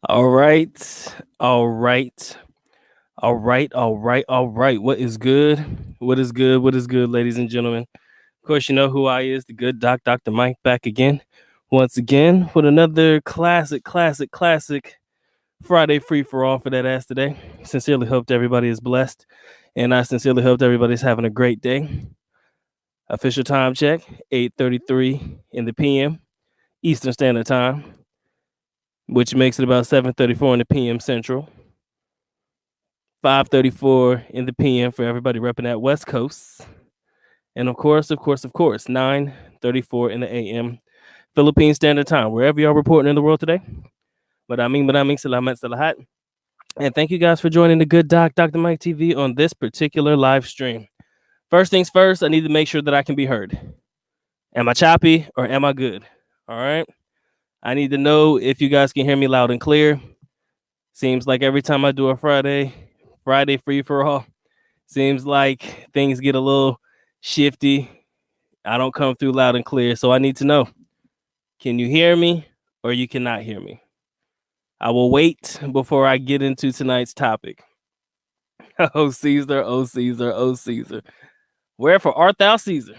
All right. All right. All right. All right. All right. What is good? What is good? What is good, ladies and gentlemen? Of course, you know who I is, the good doc, Dr. Mike, back again, once again, with another classic Friday free for all for that ass today. Sincerely hoped everybody is blessed, and I sincerely hoped everybody's having a great day. Official time check, 8:33 in the PM, Eastern Standard Time, which makes it about 7:34 in the PM Central. 5:34 in the PM for everybody repping that West Coast. And of course, 9:34 in the AM Philippine Standard Time, wherever y'all reporting in the world today. Salamat sa lahat. And thank you guys for joining the Good Doc, Dr. Mike TV on this particular live stream. First things first, I need to make sure that I can be heard. Am I choppy or am I good? All right. I need to know if you guys can hear me loud and clear. Seems like every time I do a Friday free for all, seems like things get a little shifty. I don't come through loud and clear. So I need to know, can you hear me or you cannot hear me? I will wait before I get into tonight's topic. Oh, Caesar, oh, Caesar, oh, Caesar. Wherefore art thou, Caesar?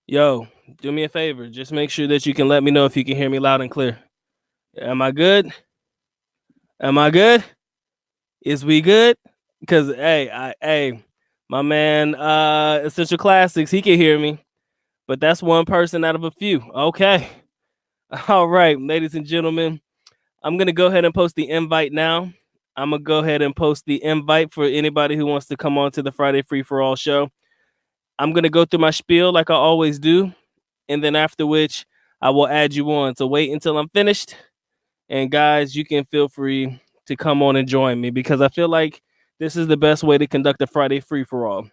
Yo, do me a favor. Just make sure that you can let me know if you can hear me loud and clear. Am I good? Am I good? Is we good? Because, hey, my man, Essential Classics, he can hear me. But that's one person out of a few. Okay. All right, ladies and gentlemen. I'm going to go ahead and post the invite now. I'm going to go ahead and post the invite for anybody who wants to come on to the Friday Free for All show. I'm going to go through my spiel like I always do. And then after which, I will add you on. So wait until I'm finished. And guys, you can feel free to come on and join me because I feel like this is the best way to conduct a Friday Free for All.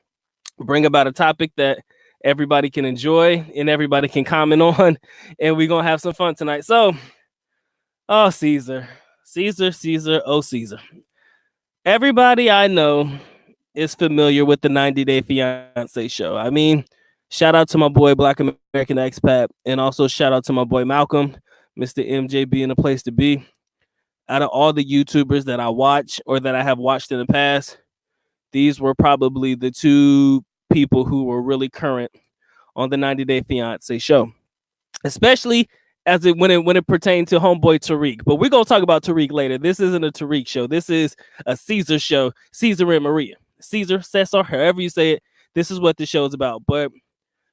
Bring about a topic that everybody can enjoy and everybody can comment on. And we're going to have some fun tonight. So, oh, Caesar, oh, Caesar. Everybody I know is familiar with the 90 Day Fiance show. I mean, shout out to my boy Black American Expat, and also shout out to my boy Malcolm, Mr. MJ being a place to be. Out of all the YouTubers that I watch or that I have watched in the past, these were probably the two people who were really current on the 90 Day Fiance show, especially as when it pertained to homeboy Tariq. But we're gonna talk about Tariq later. This isn't a Tariq show. This is a Caesar show. Caesar and Maria. Cesar, however you say it. This is what the show is about. But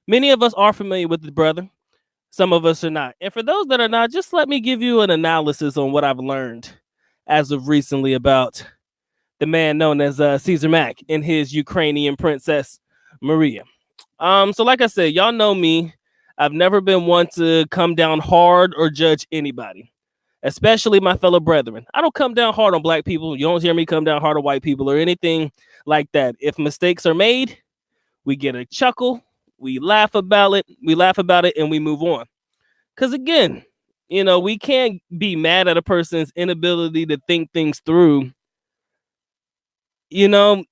many of us are familiar with the brother. Some of us are not. And for those that are not, just let me give you an analysis on what I've learned as of recently about the man known as Caesar Mack and his Ukrainian princess Maria. So like I said, y'all know me. I've never been one to come down hard or judge anybody, especially my fellow brethren. I don't come down hard on black people. You don't hear me come down hard on white people or anything like that. If mistakes are made, we get a chuckle, we laugh about it, and we move on. Because again, we can't be mad at a person's inability to think things through, and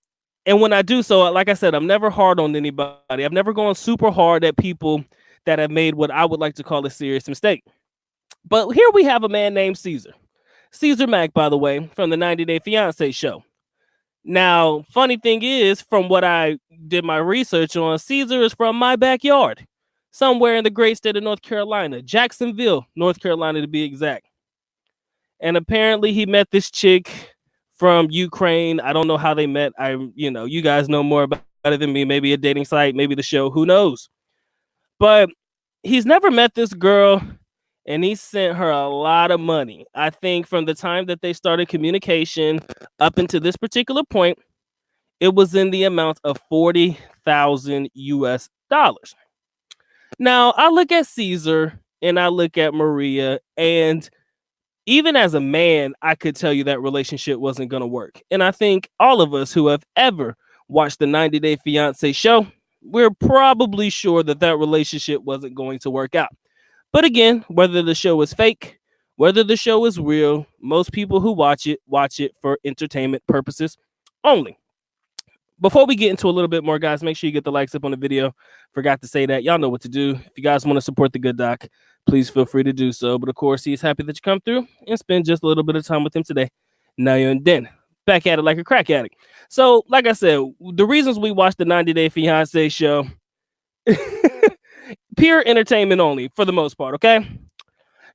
when I do so, like I said, I'm never hard on anybody. I've never gone super hard at people that have made what I would like to call a serious mistake. But here we have a man named Caesar. Caesar Mack, by the way, from the 90 Day Fiance show. Now, funny thing is, from what I did my research on, Caesar is from my backyard, somewhere in the great state of North Carolina, Jacksonville, North Carolina to be exact. And apparently he met this chick from Ukraine. I don't know how they met. You guys know more about it than me. Maybe a dating site, maybe the show, who knows? But he's never met this girl, and he sent her a lot of money. I think from the time that they started communication up until this particular point, it was in the amount of $40,000 US. Now, I look at Caesar and I look at Maria, and even as a man, I could tell you that relationship wasn't going to work. And I think all of us who have ever watched the 90 Day Fiance show, we're probably sure that relationship wasn't going to work out. But again, whether the show is fake, whether the show is real, most people who watch it for entertainment purposes only. Before we get into a little bit more, guys, make sure you get the likes up on the video. Forgot to say that. Y'all know what to do. If you guys want to support the Good Doc, please feel free to do so. But of course, he's happy that you come through and spend just a little bit of time with him today. Now you're in den. Back at it like a crack addict. So, like I said, the reasons we watched the 90 Day Fiance show, pure entertainment only for the most part, okay?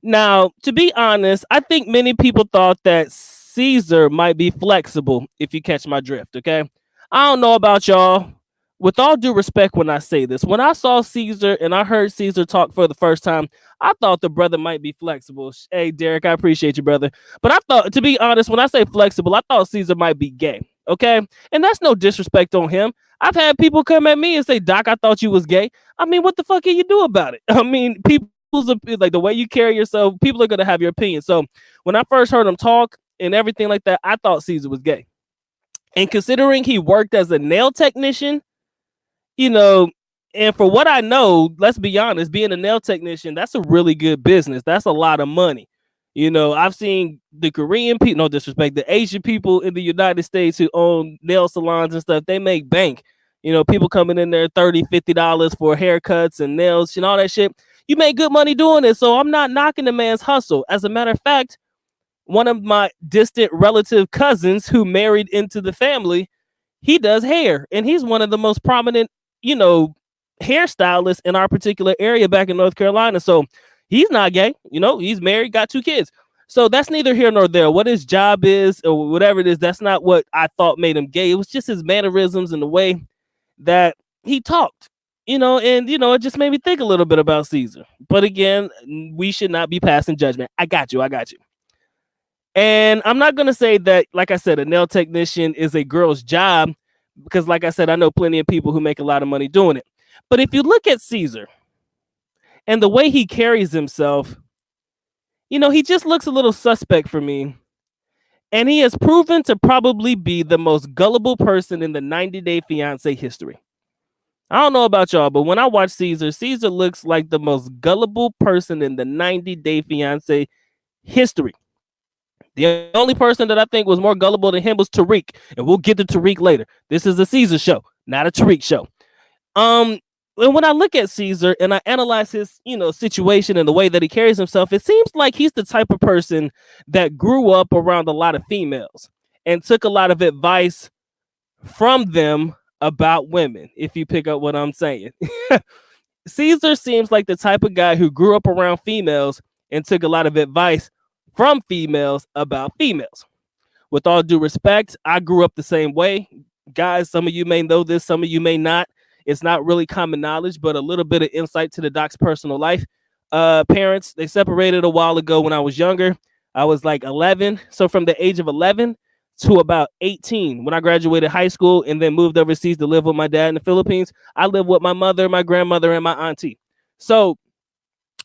Now, to be honest, I think many people thought that Caesar might be flexible, if you catch my drift, okay? I don't know about y'all. With all due respect when I say this, when I saw Caesar and I heard Caesar talk for the first time, I thought the brother might be flexible. Hey, Derek, I appreciate you, brother. But I thought, to be honest, when I say flexible, I thought Caesar might be gay, okay? And that's no disrespect on him. I've had people come at me and say, Doc, I thought you was gay. I mean, what the fuck can you do about it? I mean, people's like the way you carry yourself, people are gonna have your opinion. So when I first heard him talk and everything like that, I thought Caesar was gay. And considering he worked as a nail technician, you know, and for what I know, let's be honest, being a nail technician, that's a really good business. That's a lot of money. You know, I've seen the Korean people, no disrespect, the Asian people in the United States who own nail salons and stuff, they make bank. You know, people coming in there $30, $50 for haircuts and nails and all that shit. You make good money doing it. So I'm not knocking the man's hustle. As a matter of fact, one of my distant relative cousins who married into the family, he does hair, and he's one of the most prominent, you know, hairstylists in our particular area back in North Carolina. So he's not gay, you know, he's married, got 2 kids. So that's neither here nor there. What his job is or whatever it is, that's not what I thought made him gay. It was just his mannerisms and the way that he talked, you know, and, you know, it just made me think a little bit about Caesar. But again, we should not be passing judgment. I got you. And I'm not going to say that, like I said, a nail technician is a girl's job, because like I said, I know plenty of people who make a lot of money doing it. But if you look at Caesar and the way he carries himself, you know, he just looks a little suspect for me. And he has proven to probably be the most gullible person in the 90 Day Fiance history. I don't know about y'all, but when I watch Caesar, Caesar looks like the most gullible person in the 90 Day Fiance history. The only person that I think was more gullible than him was Tariq, and we'll get to Tariq later. This is a Caesar show, not a Tariq show. And when I look at Caesar and I analyze his, you know, situation and the way that he carries himself, it seems like he's the type of person that grew up around a lot of females and took a lot of advice from them about women, if you pick up what I'm saying. Caesar seems like the type of guy who grew up around females and took a lot of advice from females about females. With all due respect, I grew up the same way. Guys, some of you may know this, some of you may not. It's not really common knowledge, but a little bit of insight to the doc's personal life. Parents, they separated a while ago when I was younger. I was like 11. So from the age of 11 to about 18, when I graduated high school and then moved overseas to live with my dad in the Philippines, I lived with my mother, my grandmother, and my auntie. So,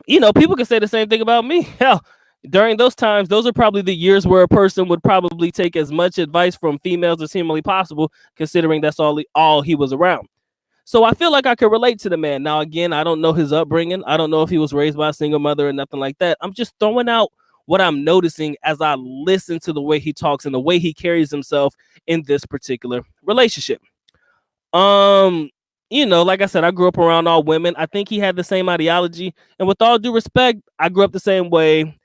you know, people can say the same thing about me. Hell, during those times, those are probably the years where a person would probably take as much advice from females as humanly possible, considering that's all he was around. So I feel like I could relate to the man. Now, again, I don't know his upbringing. I don't know if he was raised by a single mother or nothing like that. I'm just throwing out what I'm noticing as I listen to the way he talks and the way he carries himself in this particular relationship. You know, like I said, I grew up around all women. I think he had the same ideology. And with all due respect, I grew up the same way.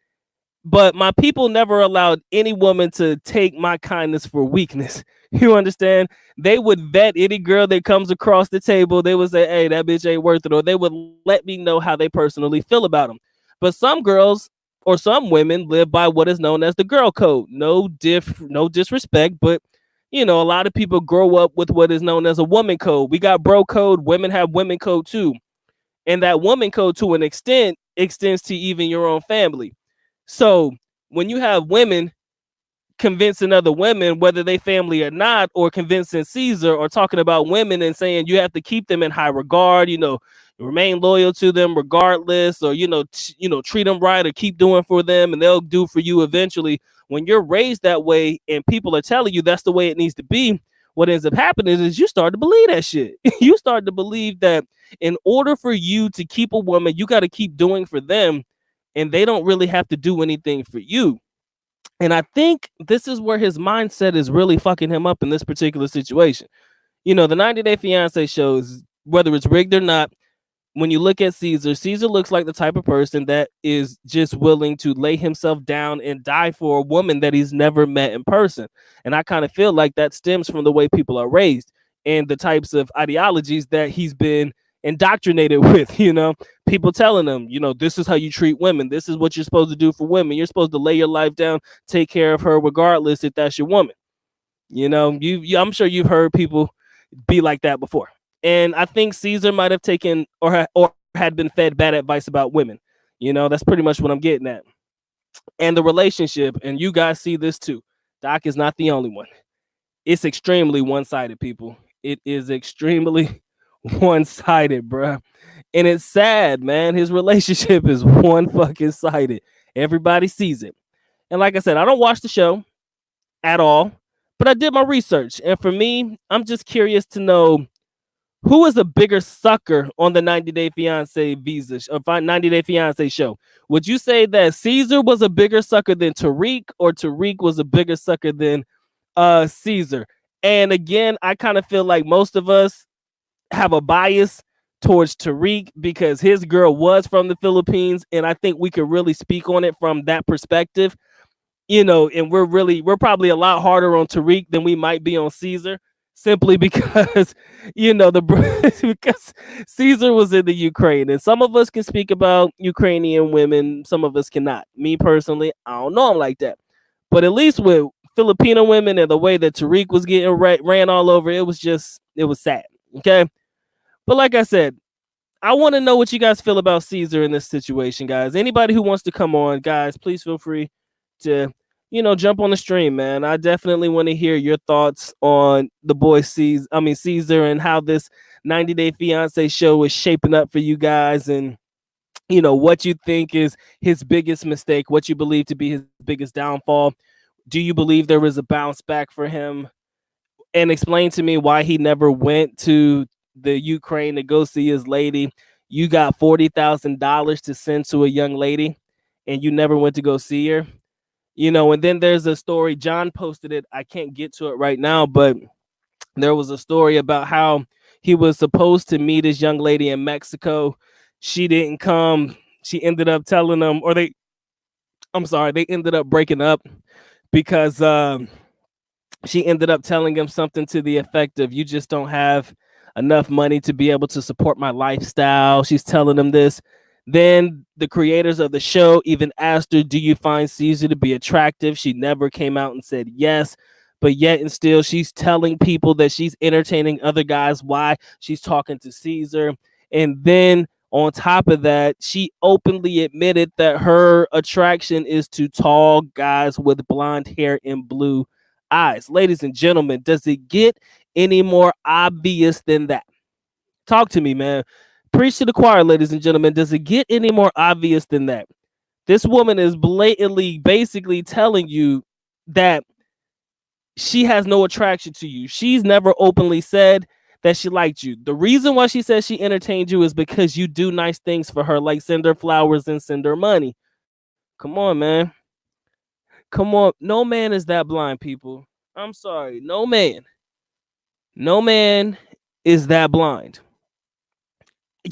But my people never allowed any woman to take my kindness for weakness. You understand? They would vet any girl that comes across the table. They would say, hey, that bitch ain't worth it. Or they would let me know how they personally feel about them. But some girls or some women live by what is known as the girl code. No disrespect, but, you know, a lot of people grow up with what is known as a woman code. We got bro code. Women have women code too. And that woman code, to an extent, extends to even your own family. So when you have women convincing other women, whether they family or not, or convincing Caesar or talking about women and saying you have to keep them in high regard, you know, remain loyal to them regardless, or, you know, treat them right or keep doing for them and they'll do for you eventually. When you're raised that way and people are telling you that's the way it needs to be, what ends up happening is you start to believe that shit. You start to believe that in order for you to keep a woman, you got to keep doing for them. And they don't really have to do anything for you. And I think this is where his mindset is really fucking him up in this particular situation. You know, the 90 Day Fiance shows, whether it's rigged or not, when you look at Caesar, Caesar looks like the type of person that is just willing to lay himself down and die for a woman that he's never met in person. And I kind of feel like that stems from the way people are raised and the types of ideologies that he's been indoctrinated with, people telling him, this is how you treat women. This is what you're supposed to do for women. You're supposed to lay your life down, take care of her regardless if that's your woman. I'm sure you've heard people be like that before. And I think Caesar might have taken or had been fed bad advice about women. That's pretty much what I'm getting at. And the relationship, and you guys see this too. Doc is not the only one. It's extremely one-sided, people. It is extremely one-sided, bruh. And it's sad, man. His relationship is one fucking sided. Everybody sees it. And like I said, I don't watch the show at all, but I did my research. And for me, I'm just curious to know who is a bigger sucker on the 90 Day Fiance visa or 90 Day Fiance show. Would you say that Caesar was a bigger sucker than Tariq, or Tariq was a bigger sucker than Caesar? And again, I kind of feel like most of us have a bias towards Tariq because his girl was from the Philippines, and I think we could really speak on it from that perspective. And we're probably a lot harder on Tariq than we might be on Caesar, simply because because Caesar was in the Ukraine, and some of us can speak about Ukrainian women, some of us cannot. Me personally, I don't know them like that, but at least with Filipino women and the way that Tariq was getting ran all over, it was sad. Okay, but like I said, I want to know what you guys feel about Caesar in this situation, guys. Anybody who wants to come on, guys, please feel free to, jump on the stream, man. I definitely want to hear your thoughts on the boy Caesar, and how this 90 Day Fiance show is shaping up for you guys, and what you think is his biggest mistake, what you believe to be his biggest downfall. Do you believe there was a bounce back for him? And explain to me why he never went to the Ukraine to go see his lady. You got $40,000 to send to a young lady, and you never went to go see her. And then there's a story, John posted it. I can't get to it right now, but there was a story about how he was supposed to meet his young lady in Mexico. She didn't come. She ended up telling them, they ended up breaking up because she ended up telling him something to the effect of, you just don't have enough money to be able to support my lifestyle. She's telling him this. Then the creators of the show even asked her, do you find Caesar to be attractive? She never came out and said yes, but yet and still she's telling people that she's entertaining other guys while she's talking to Caesar. And then on top of that, she openly admitted that her attraction is to tall guys with blonde hair and blue eyes. Ladies and gentlemen, does it get any more obvious than that? Talk to me, man. Preach to the choir, ladies and gentlemen. Does it get any more obvious than that? This woman is blatantly basically telling you that she has no attraction to you. She's never openly said that she liked you. The reason why she says she entertained you is because you do nice things for her, like send her flowers and send her money. Come on, man. Come on. No man is that blind, people. I'm sorry. No man is that blind.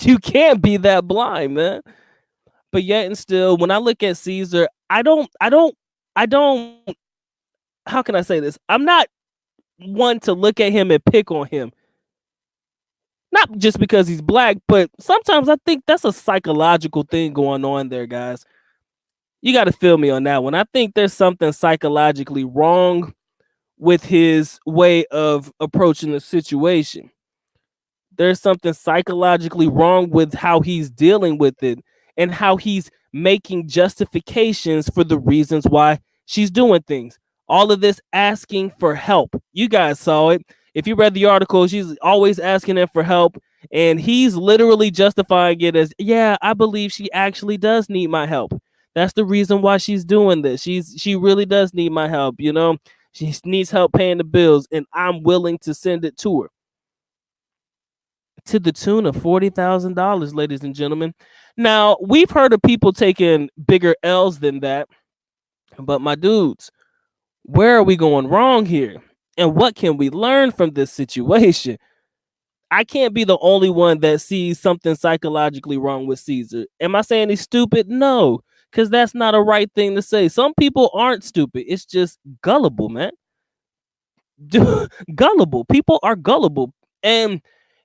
You can't be that blind, man. But yet and still, when I look at Caesar, I don't, how can I say this? I'm not one to look at him and pick on him. Not just because he's black, but sometimes I think that's a psychological thing going on there, guys. You got to feel me on that one. I think there's something psychologically wrong with his way of approaching the situation. There's something psychologically wrong with how he's dealing with it and how he's making justifications for the reasons why she's doing things. All of this asking for help. You guys saw it. If you read the article, she's always asking him for help, and he's literally justifying it as, yeah, I believe she actually does need my help. That's the reason why she's doing this. She really does need my help, She needs help paying the bills, and I'm willing to send it to her. To the tune of $40,000, ladies and gentlemen. Now, we've heard of people taking bigger L's than that, but my dudes, where are we going wrong here? And what can we learn from this situation? I can't be the only one that sees something psychologically wrong with Caesar. Am I saying he's stupid? No, because that's not a right thing to say. Some people aren't stupid. It's just gullible, man. Gullible. People are gullible. And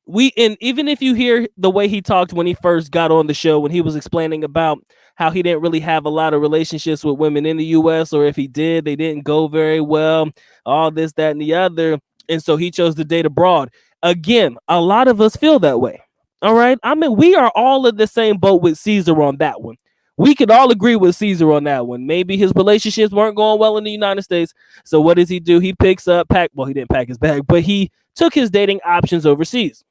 even if you hear the way he talked when he first got on the show, when he was explaining about how he didn't really have a lot of relationships with women in the US, or if he did, they didn't go very well, all this, that, and the other. And so he chose to date abroad. Again, a lot of us feel that way. All right. I mean, we are all in the same boat with Caesar on that one. We could all agree with Caesar on that one. Maybe his relationships weren't going well in the United States. So what does he do? He picks up, he didn't pack his bag, but he took his dating options overseas.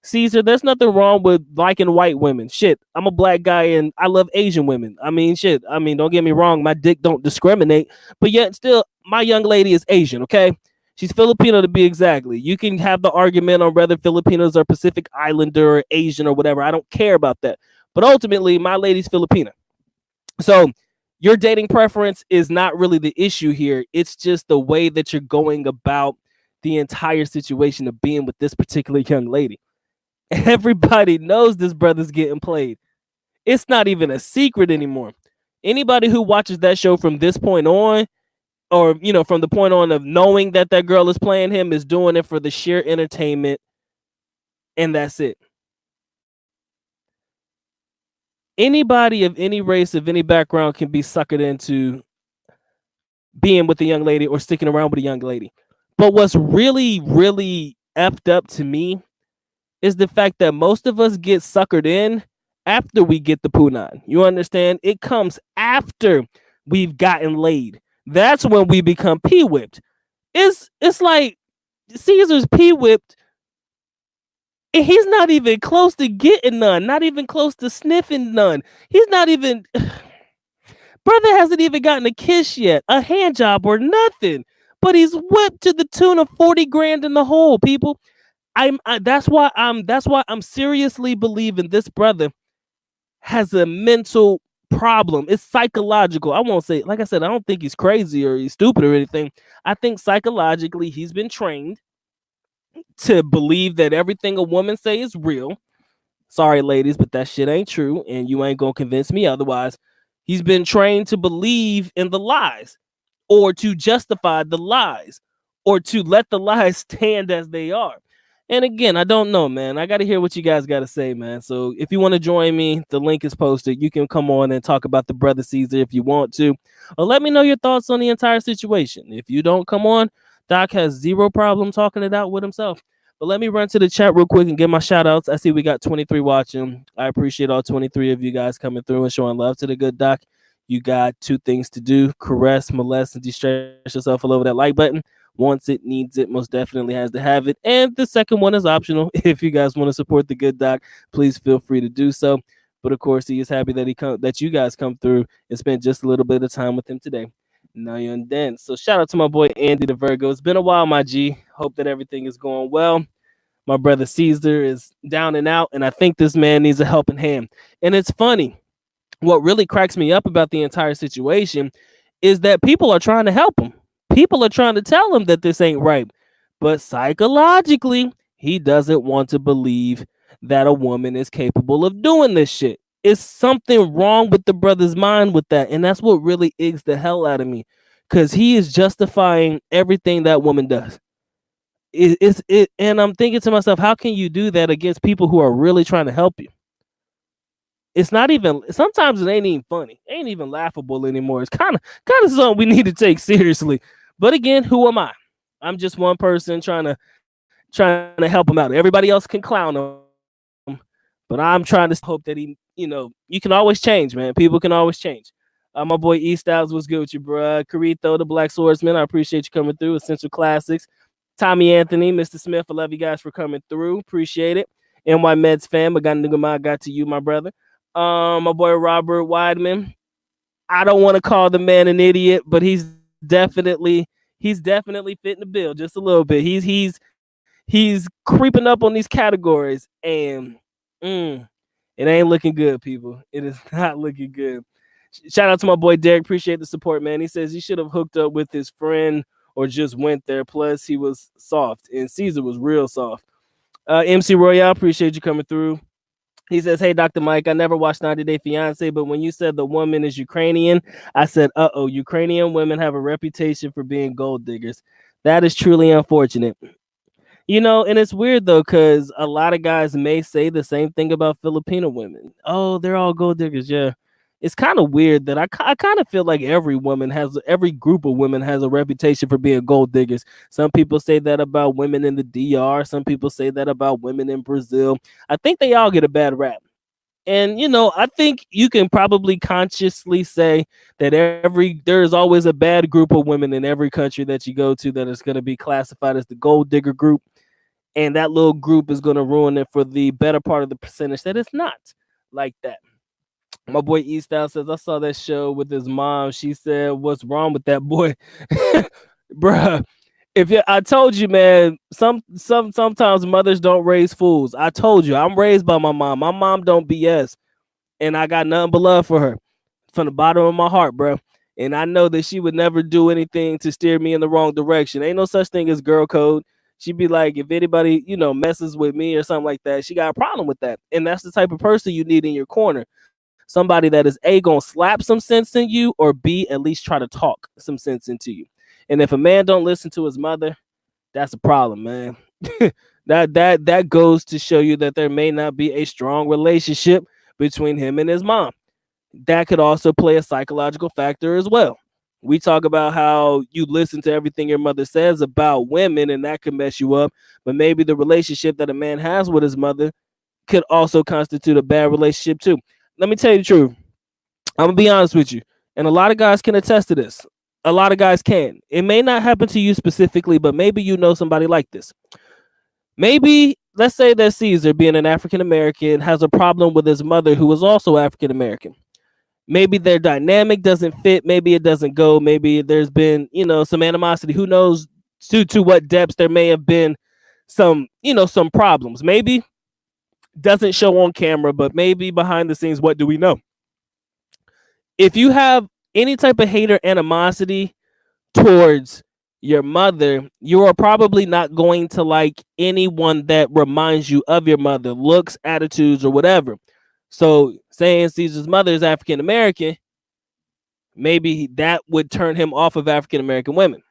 Caesar, there's nothing wrong with liking white women. Shit, I'm a black guy and I love Asian women. I mean, shit. I mean, don't get me wrong. My dick don't discriminate, but yet still, my young lady is Asian, okay? She's Filipino to be exactly. You can have the argument on whether Filipinos are Pacific Islander or Asian or whatever. I don't care about that. But ultimately, my lady's Filipina. So your dating preference is not really the issue here. It's just the way that you're going about the entire situation of being with this particular young lady. Everybody knows this brother's getting played. It's not even a secret anymore. Anybody who watches that show from this point on, or, you know, from the point on of knowing that that girl is playing him, is doing it for the sheer entertainment, and that's it. Anybody of any race, of any background, can be suckered into being with a young lady or sticking around with a young lady. But what's really, really effed up to me is the fact that most of us get suckered in after we get the punani. You understand? It comes after we've gotten laid. That's when we become pee-whipped. It's like Caesar's pee-whipped, and he's not even close to getting none, not even close to sniffing none. He's not even... Brother hasn't even gotten a kiss yet, a hand job or nothing. But he's whipped to the tune of 40 grand in the hole, people. That's why I'm seriously believing this brother has a mental problem. It's psychological. I won't say, like I said, I don't think he's crazy or he's stupid or anything. I think psychologically he's been trained to believe that everything a woman say is real. Sorry, ladies, but that shit ain't true, and you ain't gonna convince me otherwise. He's been trained to believe in the lies, or to justify the lies, or to let the lies stand as they are. And again, I don't know, man. I got to hear what you guys got to say, man. So if you want to join me, the link is posted. You can come on and talk about the brother Caesar if you want to, or let me know your thoughts on the entire situation. If you don't come on, Doc has zero problem talking it out with himself. But let me run to the chat real quick and get my shout outs. I see we got 23 watching. I appreciate all 23 of you guys coming through and showing love to the good Doc. You got two things to do: caress, molest, and distress yourself all over that like button. Wants it, needs it, most definitely has to have it. And the second one is optional. If you guys want to support the good Doc, please feel free to do so. But of course, he is happy that that you guys come through and spend just a little bit of time with him today. Now you're in dance. So shout out to my boy Andy the Virgo. It's been a while, my G. Hope that everything is going well. My brother Caesar is down and out, and I think this man needs a helping hand. And it's funny. What really cracks me up about the entire situation is that people are trying to help him. People are trying to tell him that this ain't right. But psychologically, he doesn't want to believe that a woman is capable of doing this shit. It's something wrong with the brother's mind with that. And that's what really eggs the hell out of me. Because he is justifying everything that woman does. And I'm thinking to myself, how can you do that against people who are really trying to help you? It's not even, sometimes it ain't even funny. It ain't even laughable anymore. It's kind of something we need to take seriously. But again, who am I? I'm just one person trying to help him out. Everybody else can clown him, but I'm trying to hope that he, you can always change, man. People can always change. My boy E Styles was good with you, bro. Carito, the Black Swordsman, I appreciate you coming through. Essential Classics. Tommy Anthony, Mr. Smith, I love you guys for coming through. Appreciate it. NY Meds fam, I got to you, my brother. My boy Robert Weidman. I don't want to call the man an idiot, but he's definitely fitting the bill just a little bit. He's creeping up on these categories, and it ain't looking good, people. It is not looking good. Shout out to my boy Derek. Appreciate the support, man. He says he should have hooked up with his friend or just went there. Plus, he was soft, and Caesar was real soft. MC Royale, appreciate you coming through. He says, "Hey, Dr. Mike, I never watched 90 Day Fiance, but when you said the woman is Ukrainian, I said, Ukrainian women have a reputation for being gold diggers. That is truly unfortunate." And it's weird though, because a lot of guys may say the same thing about Filipino women. Oh, they're all gold diggers. Yeah. It's kind of weird that I kind of feel like every group of women has a reputation for being gold diggers. Some people say that about women in the DR. Some people say that about women in Brazil. I think they all get a bad rap. And I think you can probably consciously say that there's always a bad group of women in every country that you go to that is going to be classified as the gold digger group, and that little group is going to ruin it for the better part of the percentage that it's not like that. My boy East Style says, "I saw that show with his mom. She said, 'What's wrong with that boy?'" Bruh, I told you, man, sometimes mothers don't raise fools. I told you, I'm raised by my mom. My mom don't BS, and I got nothing but love for her from the bottom of my heart, bro. And I know that she would never do anything to steer me in the wrong direction. Ain't no such thing as girl code. She'd be like, if anybody, messes with me or something like that, she got a problem with that. And that's the type of person you need in your corner. Somebody that is A, gonna slap some sense in you, or B, at least try to talk some sense into you. And if a man don't listen to his mother, that's a problem, man. that goes to show you that there may not be a strong relationship between him and his mom. That could also play a psychological factor as well. We talk about how you listen to everything your mother says about women, and that could mess you up. But maybe the relationship that a man has with his mother could also constitute a bad relationship too. Let me tell you the truth. I'm gonna be honest with you, and a lot of guys can attest to this. A lot of guys can. It may not happen to you specifically, but maybe you know somebody like this. Maybe, let's say that Caesar, being an African American, has a problem with his mother, who is also African American. Maybe their dynamic doesn't fit. Maybe it doesn't go. Maybe there's been, some animosity. Who knows to what depths there may have been some problems. Maybe doesn't show on camera, but maybe behind the scenes, what do we know? If you have any type of hate or animosity towards your mother, you are probably not going to like anyone that reminds you of your mother, looks, attitudes, or whatever. So saying Caesar's mother is African American, maybe that would turn him off of African American women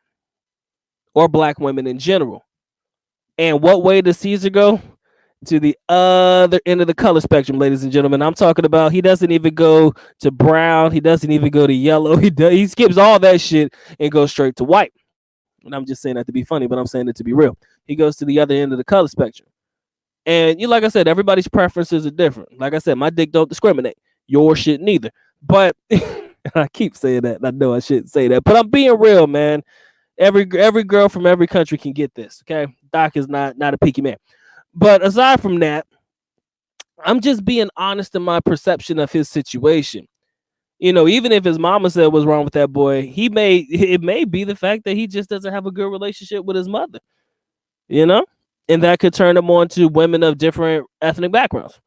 or black women in general. And what way does Caesar go? To the other end of the color spectrum, ladies and gentlemen. I'm talking about he doesn't even go to brown. He doesn't even go to yellow. He skips all that shit and goes straight to white. And I'm just saying that to be funny, but I'm saying it to be real. He goes to the other end of the color spectrum. And like I said, everybody's preferences are different. Like I said, my dick don't discriminate. Yours shouldn't either. But I keep saying that. I know I shouldn't say that, but I'm being real, man. Every girl from every country can get this. Okay, Doc is not a picky man. But aside from that, I'm just being honest in my perception of his situation. Even if his mama said what's wrong with that boy, it may be the fact that he just doesn't have a good relationship with his mother. And that could turn him on to women of different ethnic backgrounds.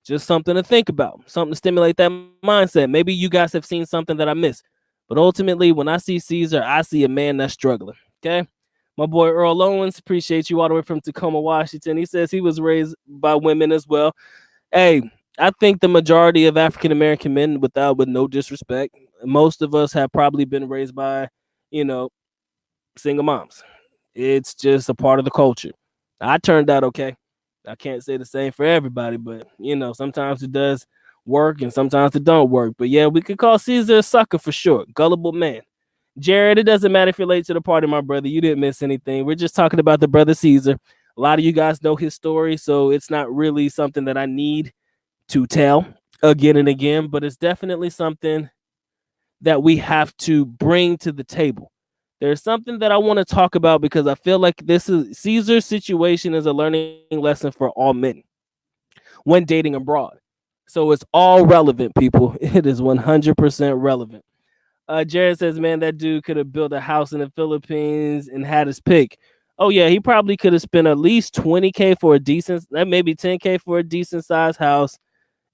Just something to think about, something to stimulate that mindset. Maybe you guys have seen something that I missed. But ultimately, when I see Caesar, I see a man that's struggling. Okay. My boy Earl Owens, appreciate you all the way from Tacoma, Washington. He says he was raised by women as well. Hey, I think the majority of African American men, with no disrespect, most of us have probably been raised by, single moms. It's just a part of the culture. I turned out okay. I can't say the same for everybody, but sometimes it does work and sometimes it don't work. But yeah, we could call Caesar a sucker for sure. Gullible man. Jared, it doesn't matter if you're late to the party, my brother. You didn't miss anything. We're just talking about the brother Caesar. A lot of you guys know his story, so it's not really something that I need to tell again and again, but it's definitely something that we have to bring to the table. There's something that I want to talk about because I feel like Caesar's situation is a learning lesson for all men when dating abroad. So it's all relevant, people. It is 100% relevant. Jared says, man, that dude could have built a house in the Philippines and had his pick. Oh, yeah, he probably could have spent at least $20K for a decent, maybe $10K for a decent sized house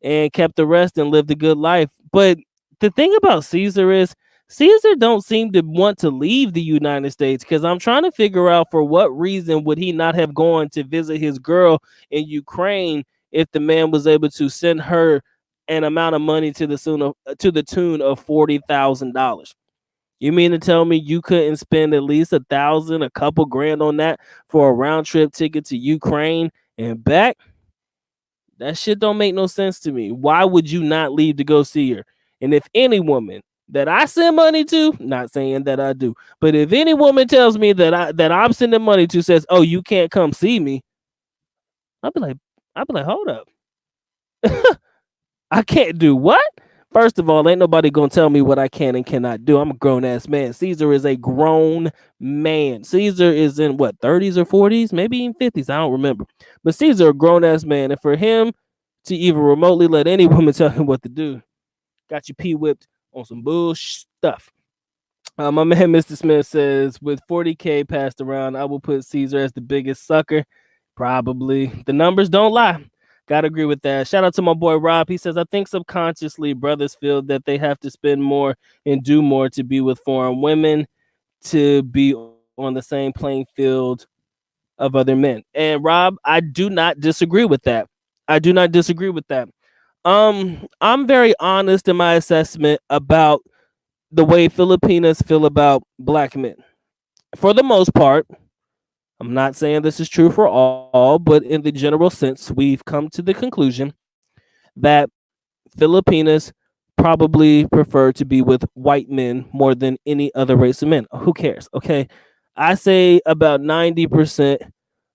and kept the rest and lived a good life. But the thing about Caesar is Caesar don't seem to want to leave the United States, because I'm trying to figure out for what reason would he not have gone to visit his girl in Ukraine if the man was able to send her an amount of money to the tune of $40,000. You mean to tell me you couldn't spend at least 1,000, a couple grand on that for a round trip ticket to Ukraine and back? That shit don't make no sense to me. Why would you not leave to go see her? And if any woman that I send money to, not saying that I do, but if any woman tells me that I'm sending money to says, "Oh, you can't come see me," I'll be like, hold up. I can't do what? First of all, ain't nobody gonna tell me what I can and cannot do. I'm a grown ass man. Caesar is a grown man. Caesar is in what, 30s or 40s, maybe even 50s. I don't remember. But Caesar, a grown ass man, and for him to even remotely let any woman tell him what to do, got you pee whipped on some bullshit stuff. My man, Mr. Smith says, with 40K passed around, I will put Caesar as the biggest sucker. Probably. The numbers don't lie. Gotta agree with that. Shout out to my boy Rob. He says, I think subconsciously brothers feel that they have to spend more and do more to be with foreign women, to be on the same playing field of other men. And Rob, I do not disagree with that. I do not disagree with that. I'm very honest in my assessment about the way Filipinas feel about black men. For the most part, I'm not saying this is true for all, but in the general sense, we've come to the conclusion that Filipinas probably prefer to be with white men more than any other race of men. Who cares? Okay. I say about 90%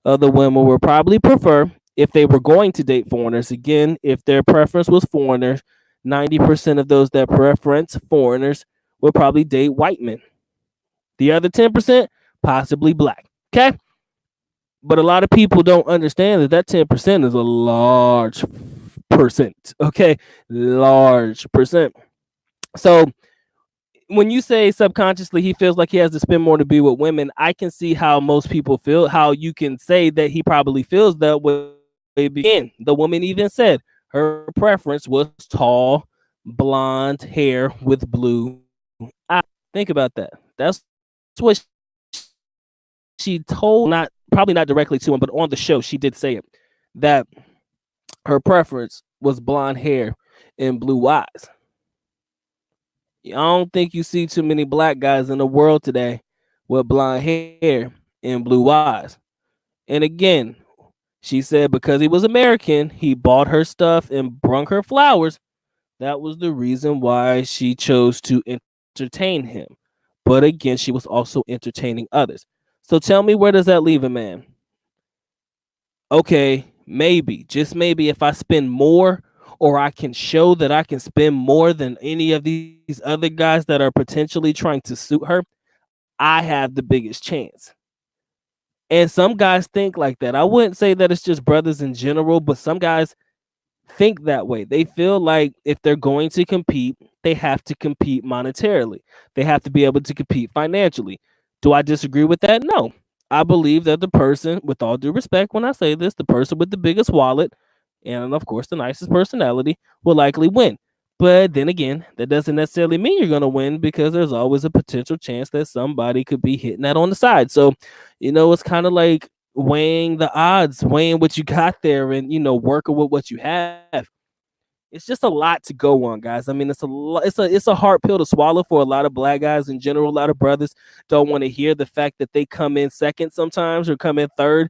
of the women would probably prefer, if they were going to date foreigners, again, if their preference was foreigners, 90% of those that preference foreigners would probably date white men. The other 10%, possibly black. Okay. But a lot of people don't understand that 10% is a large percent. Okay. Large percent. So when you say subconsciously he feels like he has to spend more to be with women, I can see how most people feel, how you can say that he probably feels that way. Begin. The woman even said her preference was tall, blonde hair with blue eyes. Think about that. That's what she told, not probably not directly to him, but on the show she did say it, that her preference was blonde hair and blue eyes. I don't think you see too many black guys in the world today with blonde hair and blue eyes. And again, she said because he was American, he bought her stuff and brung her flowers. That was the reason why she chose to entertain him. But again, she was also entertaining others. So tell me, where does that leave a man? Okay, maybe, just maybe, if I spend more, or I can show that I can spend more than any of these other guys that are potentially trying to suit her, I have the biggest chance. And some guys think like that. I wouldn't say that it's just brothers in general, but some guys think that way. They feel like if they're going to compete, they have to compete monetarily. They have to be able to compete financially. Do I disagree with that? No. I believe that the person, with all due respect when I say this, the person with the biggest wallet and of course the nicest personality will likely win. But then again, that doesn't necessarily mean you're going to win, because there's always a potential chance that somebody could be hitting that on the side. So, it's kind of like weighing the odds, weighing what you got there, and working with what you have. It's just a lot to go on, guys. I mean, it's a hard pill to swallow for a lot of black guys in general. A lot of brothers don't want to hear the fact that they come in second sometimes, or come in third.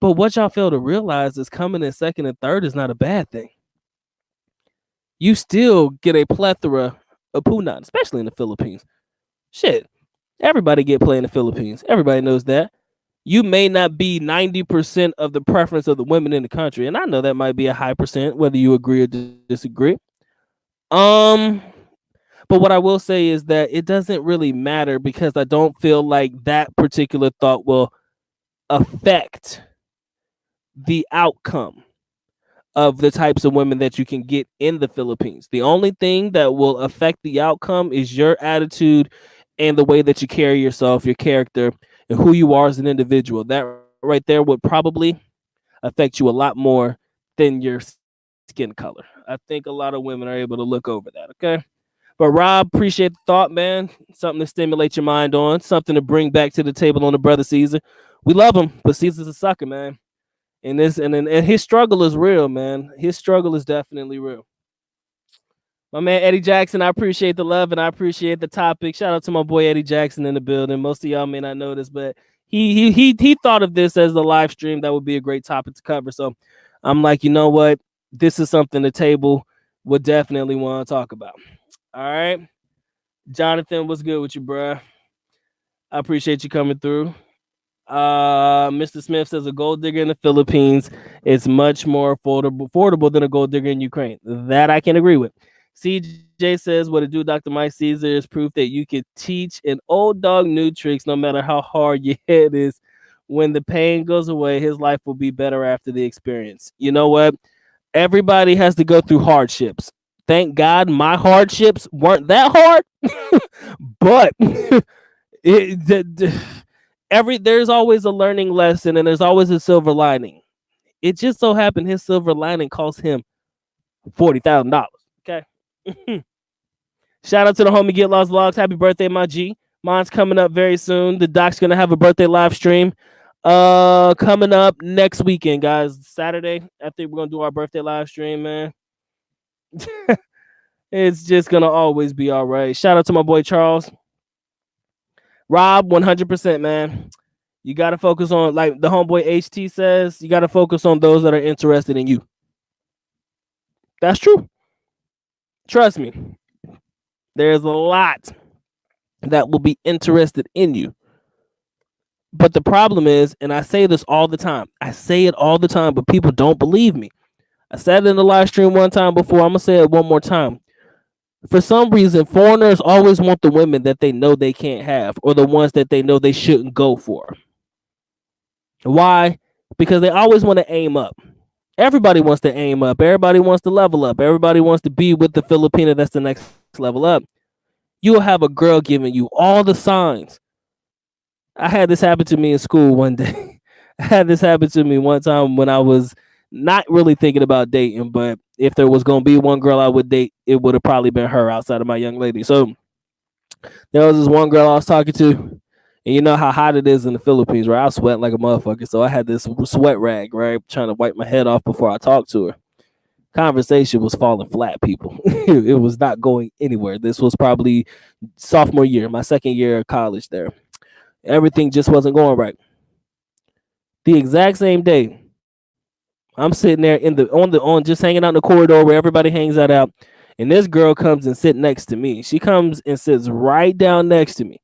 But what y'all fail to realize is coming in second and third is not a bad thing. You still get a plethora of punat, especially in the Philippines. Shit, everybody get play in the Philippines. Everybody knows that. You may not be 90% of the preference of the women in the country, and I know that might be a high percent, whether you agree or disagree. But what I will say is that it doesn't really matter, because I don't feel like that particular thought will affect the outcome of the types of women that you can get in the Philippines. The only thing that will affect the outcome is your attitude and the way that you carry yourself, your character, and who you are as an individual. That right there would probably affect you a lot more than your skin color. I think a lot of women are able to look over that. Okay. But Rob, appreciate the thought, man. Something to stimulate your mind on, something to bring back to the table on the brother Caesar. We love him, but Caesar's a sucker, man. And his struggle is real, man. His struggle is definitely real. My man Eddie Jackson, I appreciate the love and I appreciate the topic. Shout out to my boy Eddie Jackson in the building. Most of y'all may not know this, but he thought of this as the live stream. That would be a great topic to cover. So I'm like, you know what? This is something the table would definitely want to talk about. All right. Jonathan, what's good with you, bruh? I appreciate you coming through. Mr. Smith says a gold digger in the Philippines is much more affordable than a gold digger in Ukraine. That I can agree with. CJ says, what to do, Dr. Mike Caesar, is proof that you can teach an old dog new tricks no matter how hard your head is. When the pain goes away, his life will be better after the experience. You know what? Everybody has to go through hardships. Thank God my hardships weren't that hard, but there's always a learning lesson and there's always a silver lining. It just so happened his silver lining cost him $40,000. Okay. Shout out to the homie Get Lost Vlogs. Happy birthday, my G. Mine's coming up very soon. The doc's gonna have a birthday live stream coming up next weekend, guys. Saturday. I think we're gonna do our birthday live stream, man. It's just gonna always be all right. Shout out to my boy Charles. Rob, 100%, man. You gotta focus on, like the homeboy HT says, you gotta focus on those that are interested in you. That's true. Trust me. There's a lot that will be interested in you. But the problem is, and I say this all the time, but people don't believe me. I said it in the live stream one time before. I'm going to say it one more time. For some reason, foreigners always want the women that they know they can't have or the ones that they know they shouldn't go for. Why? Because they always want to aim up. Everybody wants to aim up. Everybody wants to level up. Everybody wants to be with the Filipina that's the next level up. You'll have a girl giving you all the signs. I had this happen to me in school one day. I had this happen to me one time when I was not really thinking about dating, but if there was going to be one girl I would date, it would have probably been her outside of my young lady. So there was this one girl I was talking to, and you know how hot it is in the Philippines, right? I was sweating like a motherfucker. So I had this sweat rag, right? Trying to wipe my head off before I talked to her. Conversation was falling flat, people. It was not going anywhere. This was probably sophomore year, my second year of college there. Everything just wasn't going right. The exact same day, I'm sitting there on just hanging out in the corridor where everybody hangs out, and this girl comes and sits next to me. She comes and sits right down next to me.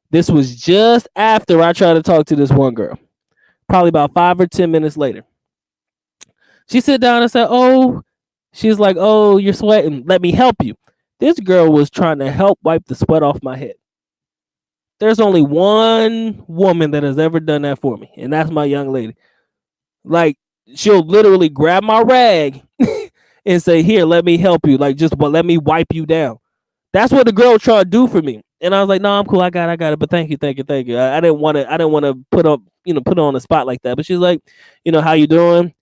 This was just after I tried to talk to this one girl. Probably about 5 or 10 minutes later. She sat down and said, "Oh," she's like, "Oh, you're sweating. Let me help you." This girl was trying to help wipe the sweat off my head. There's only one woman that has ever done that for me, and that's my young lady. Like, she'll literally grab my rag and say, "Here, let me help you. Like, just let me wipe you down." That's what the girl tried to do for me, and I was like, "No, I'm cool. I got it. But thank you. I didn't want to put her on the spot like that." But she's like, "How you doing?"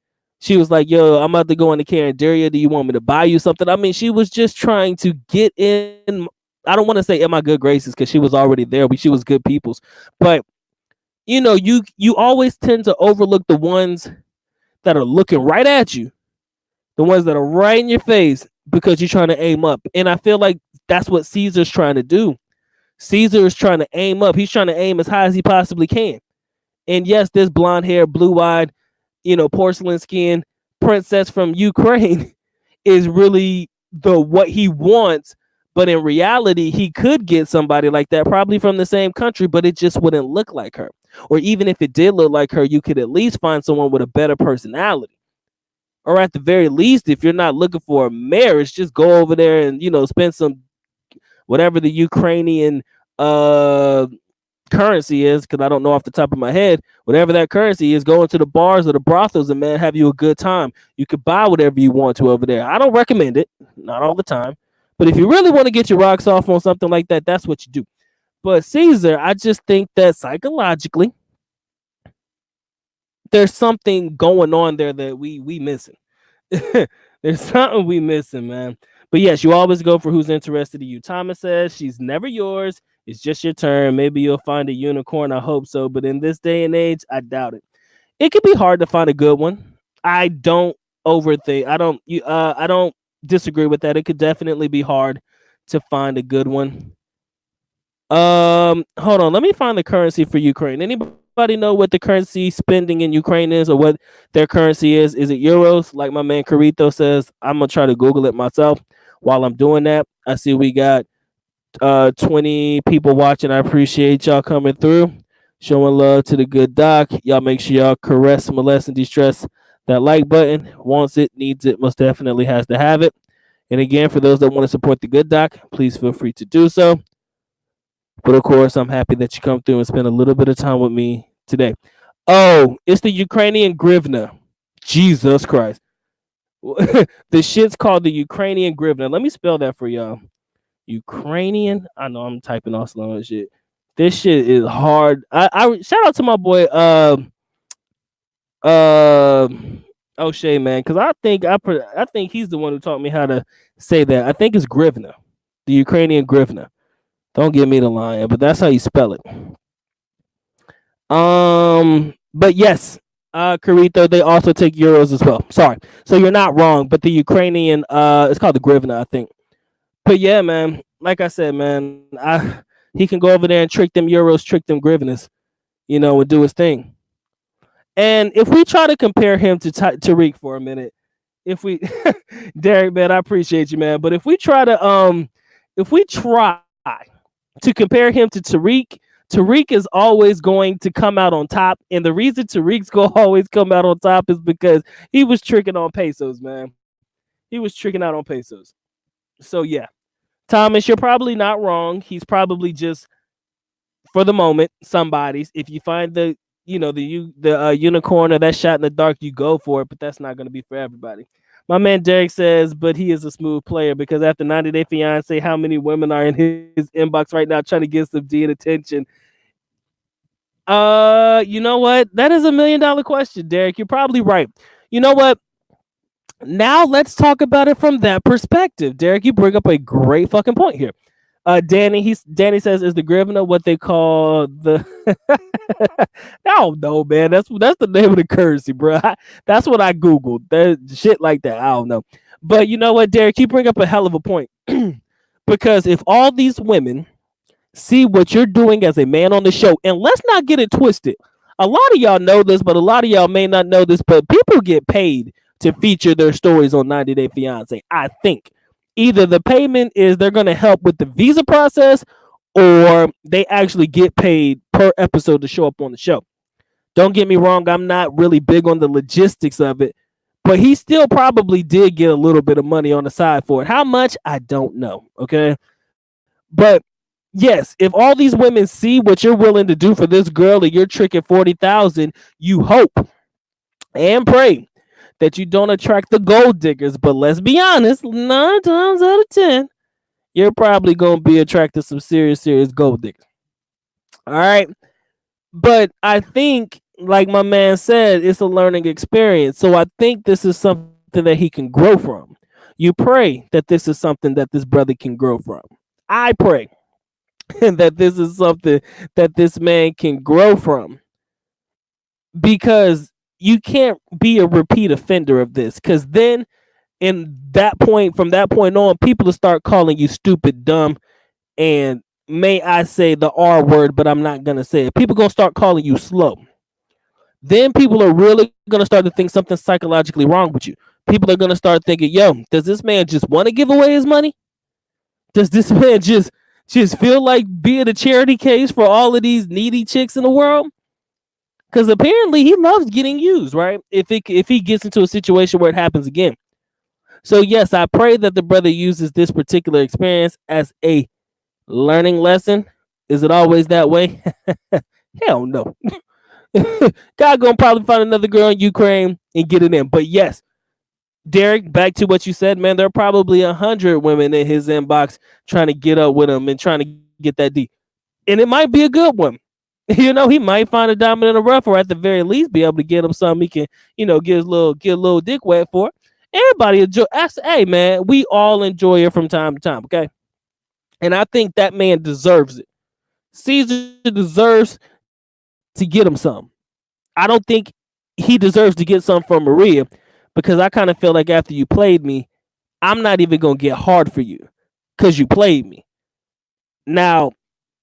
She was like, "Yo, I'm about to go into Candaria. Do you want me to buy you something?" I mean, she was just trying to get in. I don't want to say in my good graces because she was already there, but she was good people's. But you always tend to overlook the ones that are looking right at you, the ones that are right in your face because you're trying to aim up. And I feel like that's what Caesar's trying to do. Caesar is trying to aim up. He's trying to aim as high as he possibly can. And yes, this blonde hair, blue-eyed, porcelain skin princess from Ukraine is really what he wants. But in reality, he could get somebody like that, probably from the same country, but it just wouldn't look like her. Or even if it did look like her, you could at least find someone with a better personality. Or at the very least, if you're not looking for a marriage, just go over there and, spend some, whatever the Ukrainian currency is, because I don't know off the top of my head, whatever that currency is, go into the bars or the brothels and, man, have you a good time. You could buy whatever you want to over there. I don't recommend it, not all the time. But if you really want to get your rocks off on something like that, that's what you do. But Caesar, I just think that psychologically, there's something going on there that we missing. There's something we missing, man. But yes, you always go for who's interested in you. Thomas says she's never yours. It's just your turn. Maybe you'll find a unicorn. I hope so. But in this day and age, I doubt it. It can be hard to find a good one. I don't overthink. I don't disagree with that. It could definitely be hard to find a good one. Hold on. Let me find the currency for Ukraine. Anybody know what the currency spending in Ukraine is, or what their currency is? Is it euros? Like my man Carito says. I'm gonna try to Google it myself. While I'm doing that, I see we got 20 people watching. I appreciate y'all coming through, showing love to the good doc. Y'all make sure y'all caress, molest, and distress that like button. Wants it, needs it, most definitely has to have it. And again, for those that want to support the good doc, please feel free to do so. But of course, I'm happy that you come through and spend a little bit of time with me today. Oh, it's the Ukrainian hryvnia. Jesus Christ. The shit's called the Ukrainian hryvnia. Let me spell that for y'all. Ukrainian. I know I'm typing all slow and shit. This shit is hard. I shout out to my boy O'Shea, man, because I think he's the one who taught me how to say that. I think it's hryvnia, the Ukrainian hryvnia. Don't give me the line, but that's how you spell it. But yes, Carito, they also take euros as well. Sorry, so you're not wrong. But the Ukrainian, it's called the hryvnia, I think. But yeah, man, like I said, man, he can go over there and trick them euros, trick them hryvnias, and do his thing. And if we try to compare him to Tariq for a minute, Derek, man, I appreciate you, man. But if we try to compare him to Tariq is always going to come out on top. And the reason Tariq's going to always come out on top is because he was tricking on pesos, man. He was tricking out on pesos. So, yeah. Thomas, you're probably not wrong. He's probably just, for the moment, somebody's. If you find the unicorn or that shot in the dark, you go for it. But that's not going to be for everybody. My man Derek says, but he is a smooth player because after 90 Day Fiance, how many women are in his inbox right now trying to get some D and attention? You know what? That is $1 million question, Derek. You're probably right. You know what? Now let's talk about it from that perspective. Derek, you bring up a great fucking point here. Danny says, is the hryvnia what they call the I don't know, man. That's the name of the currency, bro. That's what I Googled. That shit like that. I don't know. But you know what, Derek, you bring up a hell of a point. Because if all these women see what you're doing as a man on the show, and let's not get it twisted. A lot of y'all know this, but a lot of y'all may not know this, but people get paid to feature their stories on 90 Day Fiance. I think either the payment is they're going to help with the visa process, or they actually get paid per episode to show up on the show. Don't get me wrong, I'm not really big on the logistics of it, but he still probably did get a little bit of money on the side for it. How much? I don't know, okay? But yes, if all these women see what you're willing to do for this girl and you're tricking 40,000, you hope and pray that you don't attract the gold diggers. But let's be honest, 9 times out of 10, you're probably going to be attracted to some serious gold diggers. All right. But I think, like my man said, it's a learning experience. So I think this is something that he can grow from. You pray that this is something that this brother can grow from. I pray that this is something that this man can grow from. Because you can't be a repeat offender of this. Because then from that point on, people will start calling you stupid, dumb, and may I say the R word, but I'm not going to say it. People going to start calling you slow. Then people are really going to start to think something psychologically wrong with you. People are going to start thinking, yo, does this man just want to give away his money? Does this man just feel like being a charity case for all of these needy chicks in the world? Because apparently he loves getting used, right? If he gets into a situation where it happens again. So yes, I pray that the brother uses this particular experience as a learning lesson. Is it always that way? Hell no. God gonna probably find another girl in Ukraine and get it in. But yes, Derek, back to what you said, man, there are probably 100 women in his inbox trying to get up with him and trying to get that D. And it might be a good one. He might find a diamond in the rough, or at the very least be able to get him something he can, get a little dick wet for. Everybody enjoy. Hey man, we all enjoy it from time to time. Okay, and I think that man deserves it. Caesar deserves to get him some. I don't think he deserves to get some from Maria, because I kind of feel like after you played me, I'm not even gonna get hard for you because you played me. Now,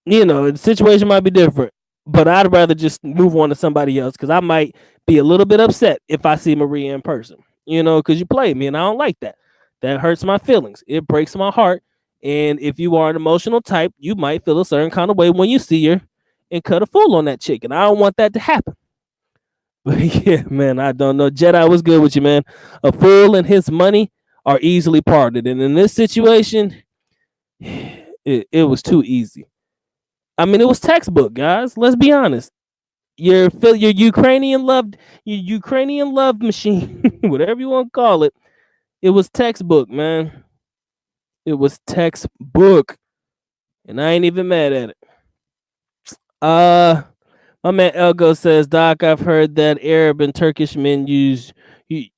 the situation might be different, but I'd rather just move on to somebody else, because I might be a little bit upset if I see Maria in person, because you played me and I don't like that. That hurts my feelings. It breaks my heart. And if you are an emotional type, you might feel a certain kind of way when you see her and cut a fool on that chick. And I don't want that to happen. But yeah, man, I don't know. Jedi, what's good with you, man? A fool and his money are easily parted. And in this situation, it was too easy. I mean, it was textbook, guys. Let's be honest. Your Ukrainian love machine, whatever you want to call it, it was textbook, man. It was textbook, and I ain't even mad at it. My man Elgo says, Doc, I've heard that Arab and Turkish men use the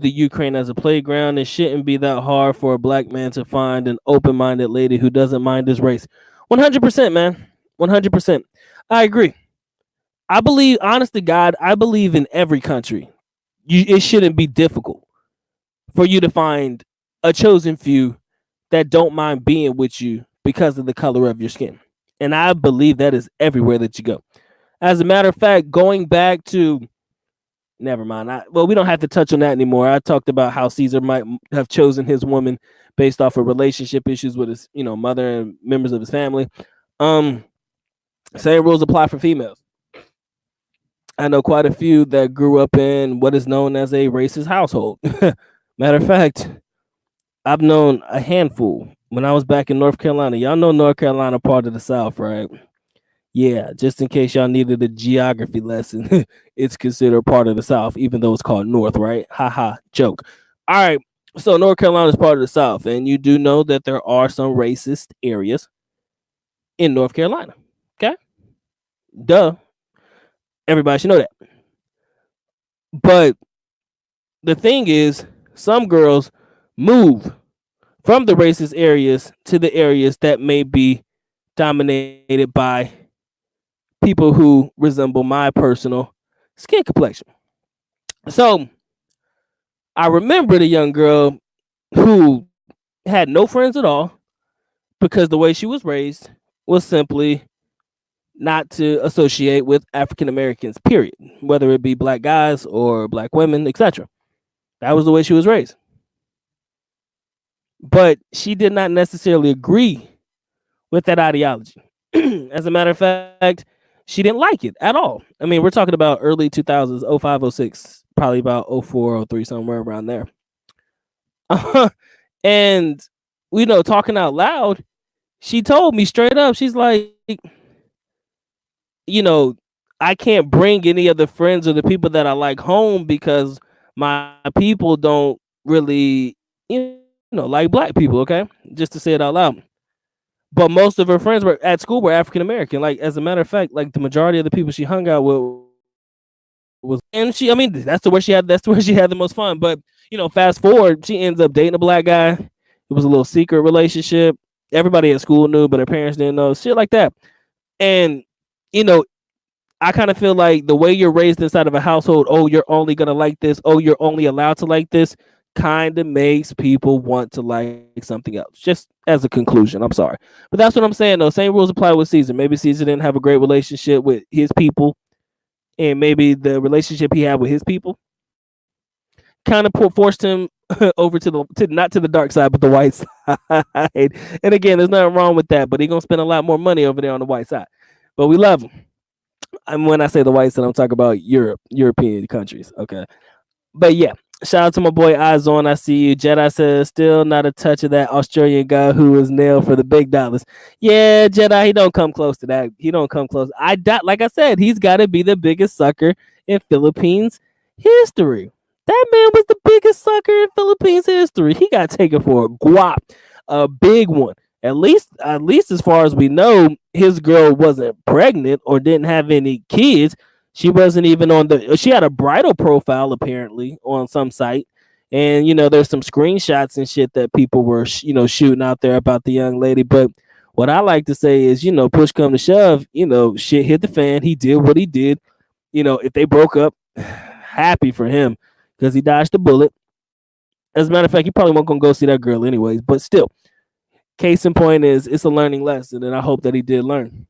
Ukraine as a playground. It shouldn't be that hard for a black man to find an open-minded lady who doesn't mind his race. 100%, man. 100%. I agree. I believe, honest to God, I believe in every country. It shouldn't be difficult for you to find a chosen few that don't mind being with you because of the color of your skin. And I believe that is everywhere that you go. As a matter of fact, going back to, never mind. We don't have to touch on that anymore. I talked about how Caesar might have chosen his woman based off of relationship issues with his, mother and members of his family. Same rules apply for females. I know quite a few that grew up in what is known as a racist household. Matter of fact, I've known a handful when I was back in North Carolina. Y'all know North Carolina part of the South, right? Yeah, just in case y'all needed a geography lesson, it's considered part of the South, even though it's called North, right? Haha, joke. All right, so North Carolina is part of the South, and you do know that there are some racist areas in North Carolina. Okay? Duh. Everybody should know that. But the thing is, some girls move from the racist areas to the areas that may be dominated by people who resemble my personal skin complexion. So I remember the young girl who had no friends at all because the way she was raised was simply not to associate with African Americans, period, whether it be black guys or black women, etc. That was the way she was raised. But she did not necessarily agree with that ideology. As a matter of fact, she didn't like it at all. I mean, we're talking about early 2000s, 05, 06, probably about 04, 03, somewhere around there. And, talking out loud, she told me straight up, she's like, I can't bring any of the friends or the people that I like home because my people don't really, like black people, okay? Just to say it out loud. But most of her friends were at school were African American. Like, as a matter of fact, like the majority of the people she hung out with was, and that's where she had the most fun. But fast forward, she ends up dating a black guy. It was a little secret relationship. Everybody at school knew, but her parents didn't know. Shit like that. And I kind of feel like the way you're raised inside of a household, oh, you're only gonna like this, oh, you're only allowed to like this, kind of makes people want to like something else. Just as a conclusion, I'm sorry, but that's what I'm saying. Though same rules apply with Caesar. Maybe Caesar didn't have a great relationship with his people, and maybe the relationship he had with his people kind of forced him over to not to the dark side, but the white side. And again, there's nothing wrong with that, but he's gonna spend a lot more money over there on the white side. But we love him. And when I say the white side, I'm talking about European countries. Okay. But yeah, shout out to my boy Eyes-On. I see you. Jedi says, still not a touch of that Australian guy who was nailed for the big dollars. Yeah, Jedi, he don't come close to that. He don't come close. Like I said, he's got to be the biggest sucker in Philippines history. That man was the biggest sucker in Philippines history. He got taken for a guap, a big one. At least as far as we know, his girl wasn't pregnant or didn't have any kids. She wasn't even she had a bridal profile apparently on some site, And there's some screenshots and shit that people were shooting out there about the young lady. But what I like to say is, push come to shove, shit hit the fan. He did what he did. If they broke up, happy for him because he dodged the bullet. As a matter of fact, he probably won't gonna go see that girl anyways. But still, case in point is it's a learning lesson, and I hope that he did learn.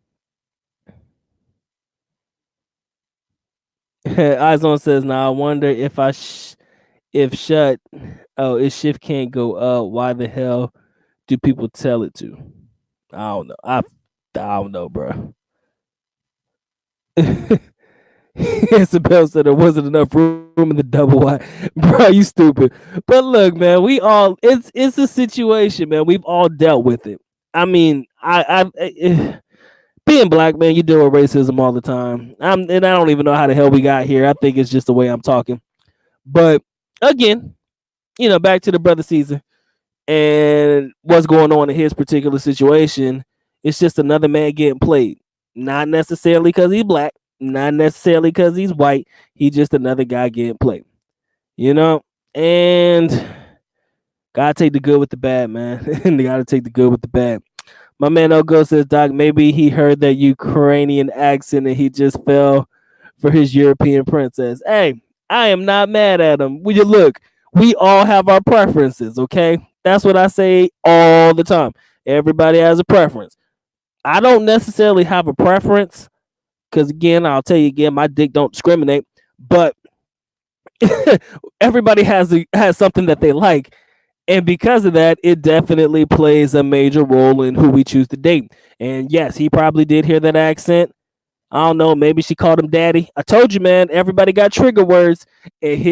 Eyes on says, now I wonder if if shift can't go up, why the hell do people tell it to? I don't know. I don't know, bro. Isabel said there wasn't enough room in the double wide. Bro, you stupid. But look, man, it's a situation, man. We've all dealt with it. I mean, being black, man, you deal with racism all the time. And I don't even know how the hell we got here. I think it's just the way I'm talking. But again, back to the brother Caesar and what's going on in his particular situation. It's just another man getting played. Not necessarily because he's black, not necessarily because he's white. He's just another guy getting played. And gotta take the good with the bad, man. And they gotta take the good with the bad. My man Elgo says, Doc, maybe he heard that Ukrainian accent and he just fell for his European princess. Hey, I am not mad at him. Will you look? We all have our preferences, okay? That's what I say all the time. Everybody has a preference. I don't necessarily have a preference because, again, I'll tell you again, my dick don't discriminate. But everybody has something that they like. And because of that, it definitely plays a major role in who we choose to date. And yes, he probably did hear that accent. I don't know. Maybe she called him daddy. I told you, man. Everybody got trigger words, and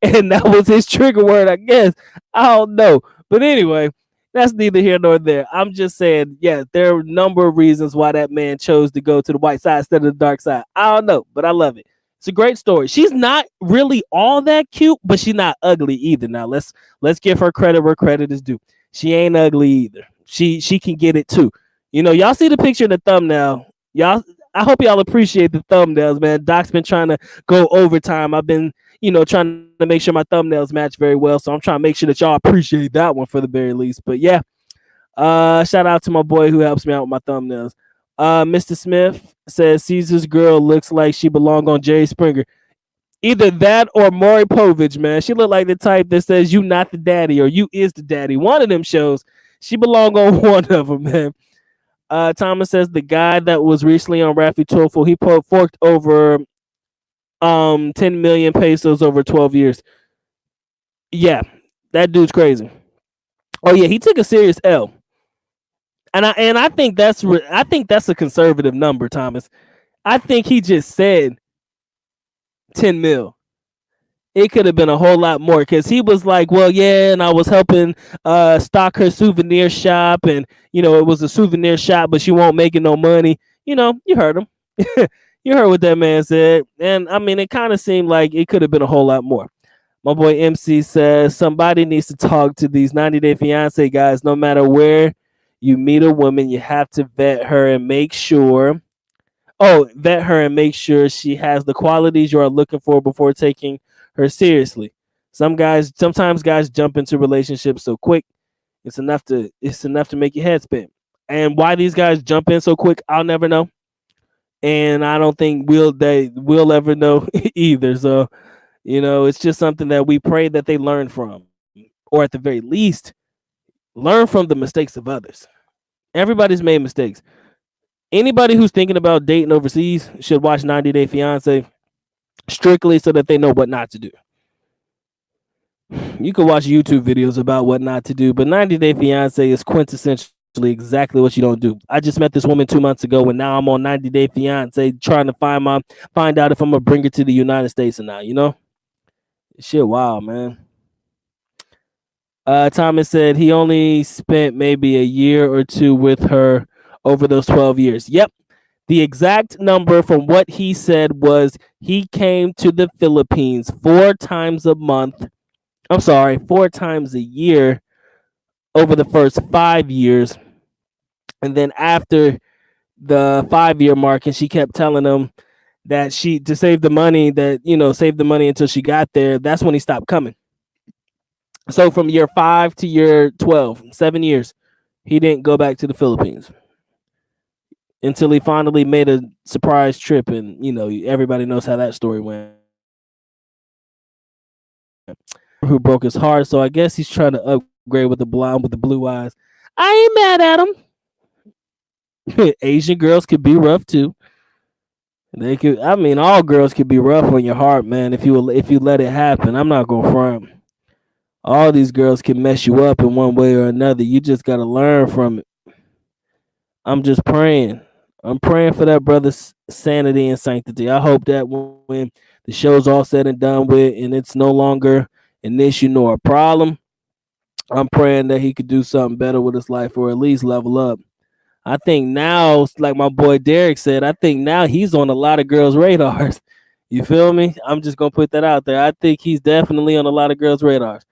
and that was his trigger word, I guess. I don't know, but anyway, that's neither here nor there. I'm just saying, yeah, there are a number of reasons why that man chose to go to the white side instead of the dark side. I don't know, but I love it. It's a great story. She's not really all that cute, but she's not ugly either. Now let's give her credit where credit is due. She ain't ugly either. She can get it too. Y'all see the picture in the thumbnail. Y'all, I hope y'all appreciate the thumbnails, man. Doc's been trying to go overtime. I've been, trying to make sure my thumbnails match very well. So I'm trying to make sure that y'all appreciate that one for the very least. But yeah, shout out to my boy who helps me out with my thumbnails. Mr. Smith says Caesar's girl looks like she belonged on Jerry Springer. Either that or Maury Povich, man. She looked like the type that says you not the daddy or you is the daddy. One of them shows. She belonged on one of them, man. Thomas says the guy that was recently on Raffy Tofu, he forked over 10 million pesos over 12 years. Yeah, that dude's crazy. Oh yeah, he took a serious L. And I think that's a conservative number, Thomas. I think he just said 10 mil. It could have been a whole lot more because he was like, well, yeah, and I was helping stock her souvenir shop, and it was a souvenir shop, but she won't make no money. You heard him. You heard what that man said. And I mean, it kind of seemed like it could have been a whole lot more. My boy MC says somebody needs to talk to these 90-Day Fiance guys. No matter where you meet a woman, you have to vet her and make sure she has the qualities you are looking for before taking her seriously. Sometimes guys jump into relationships so quick, it's enough to make your head spin. And why these guys jump in so quick, I'll never know. And I don't think we'll ever know either. So, it's just something that we pray that they learn from, or at the very least, learn from the mistakes of others. Everybody's made mistakes. Anybody who's thinking about dating overseas should watch 90-Day Fiance strictly so that they know what not to do. You can watch YouTube videos about what not to do, but 90-Day Fiance is quintessentially exactly what you don't do. I just met this woman 2 months ago, and now I'm on 90-Day Fiance trying to find out if I'm gonna bring her to the United States or not. Shit, wow, man. Thomas said he only spent maybe a year or two with her over those 12 years. Yep. The exact number from what he said was he came to the Philippines 4 times a year over the first 5 years. And then after the 5-year mark, and she kept telling him that save the money until she got there, that's when he stopped coming. So from year 5 to year 12, 7 years, he didn't go back to the Philippines until he finally made a surprise trip. And, everybody knows how that story went. Who broke his heart. So I guess he's trying to upgrade with the blonde with the blue eyes. I ain't mad at him. Asian girls could be rough too. They could. I mean, all girls could be rough on your heart, man. If you let it happen, I'm not gonna front. All these girls can mess you up in one way or another. You just gotta learn from it. I'm just praying. I'm praying for that brother's sanity and sanctity. I hope that when the show's all said and done with, and it's no longer an issue nor a problem, I'm praying that he could do something better with his life or at least level up. I think now, like my boy Derek said, I think now he's on a lot of girls' radars. You feel me? I'm just gonna put that out there. I think he's definitely on a lot of girls' radars.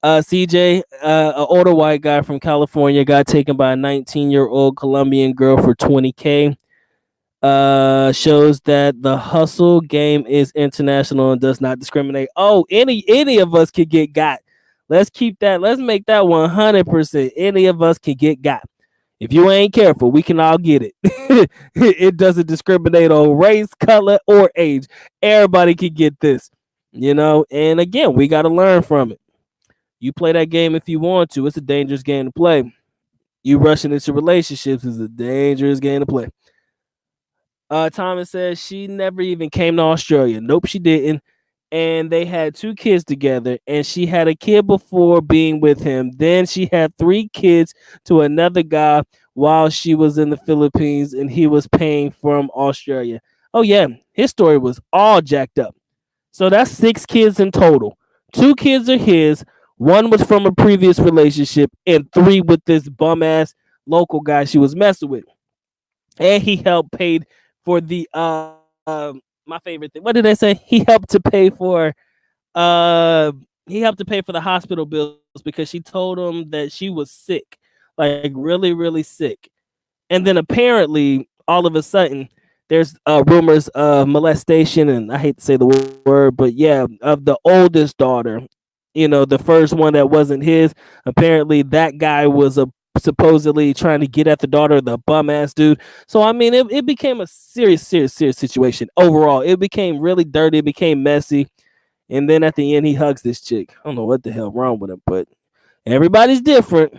CJ, an older white guy from California, got taken by a 19-year-old Colombian girl for 20K. Shows that the hustle game is international and does not discriminate. Oh, any of us could get got. Let's keep that. Let's make that 100%. Any of us can get got. If you ain't careful, we can all get it. It doesn't discriminate on race, color, or age. Everybody can get this, And again, we got to learn from it. You play that game if you want to. It's a dangerous game to play. You rushing into relationships is a dangerous game to play. Thomas says she never even came to Australia. Nope, she didn't. And they had 2 kids together, and she had a kid before being with him. Then she had 3 kids to another guy while she was in the Philippines, and he was paying from Australia. Oh yeah, his story was all jacked up. So that's 6 kids in total. 2 kids are his. 1 was from a previous relationship, and 3 with this bum ass local guy she was messing with. And he helped paid for the my favorite thing. What did they say? He helped to pay for the hospital bills because she told him that she was sick, like really, really sick. And then apparently, all of a sudden, there's rumors of molestation, and I hate to say the word, but yeah, of the oldest daughter. The first one that wasn't his. Apparently, that guy was supposedly trying to get at the daughter of the bum ass dude. So I mean, it became a serious situation. Overall, it became really dirty. It became messy. And then at the end, he hugs this chick. I don't know what the hell wrong with him, but everybody's different.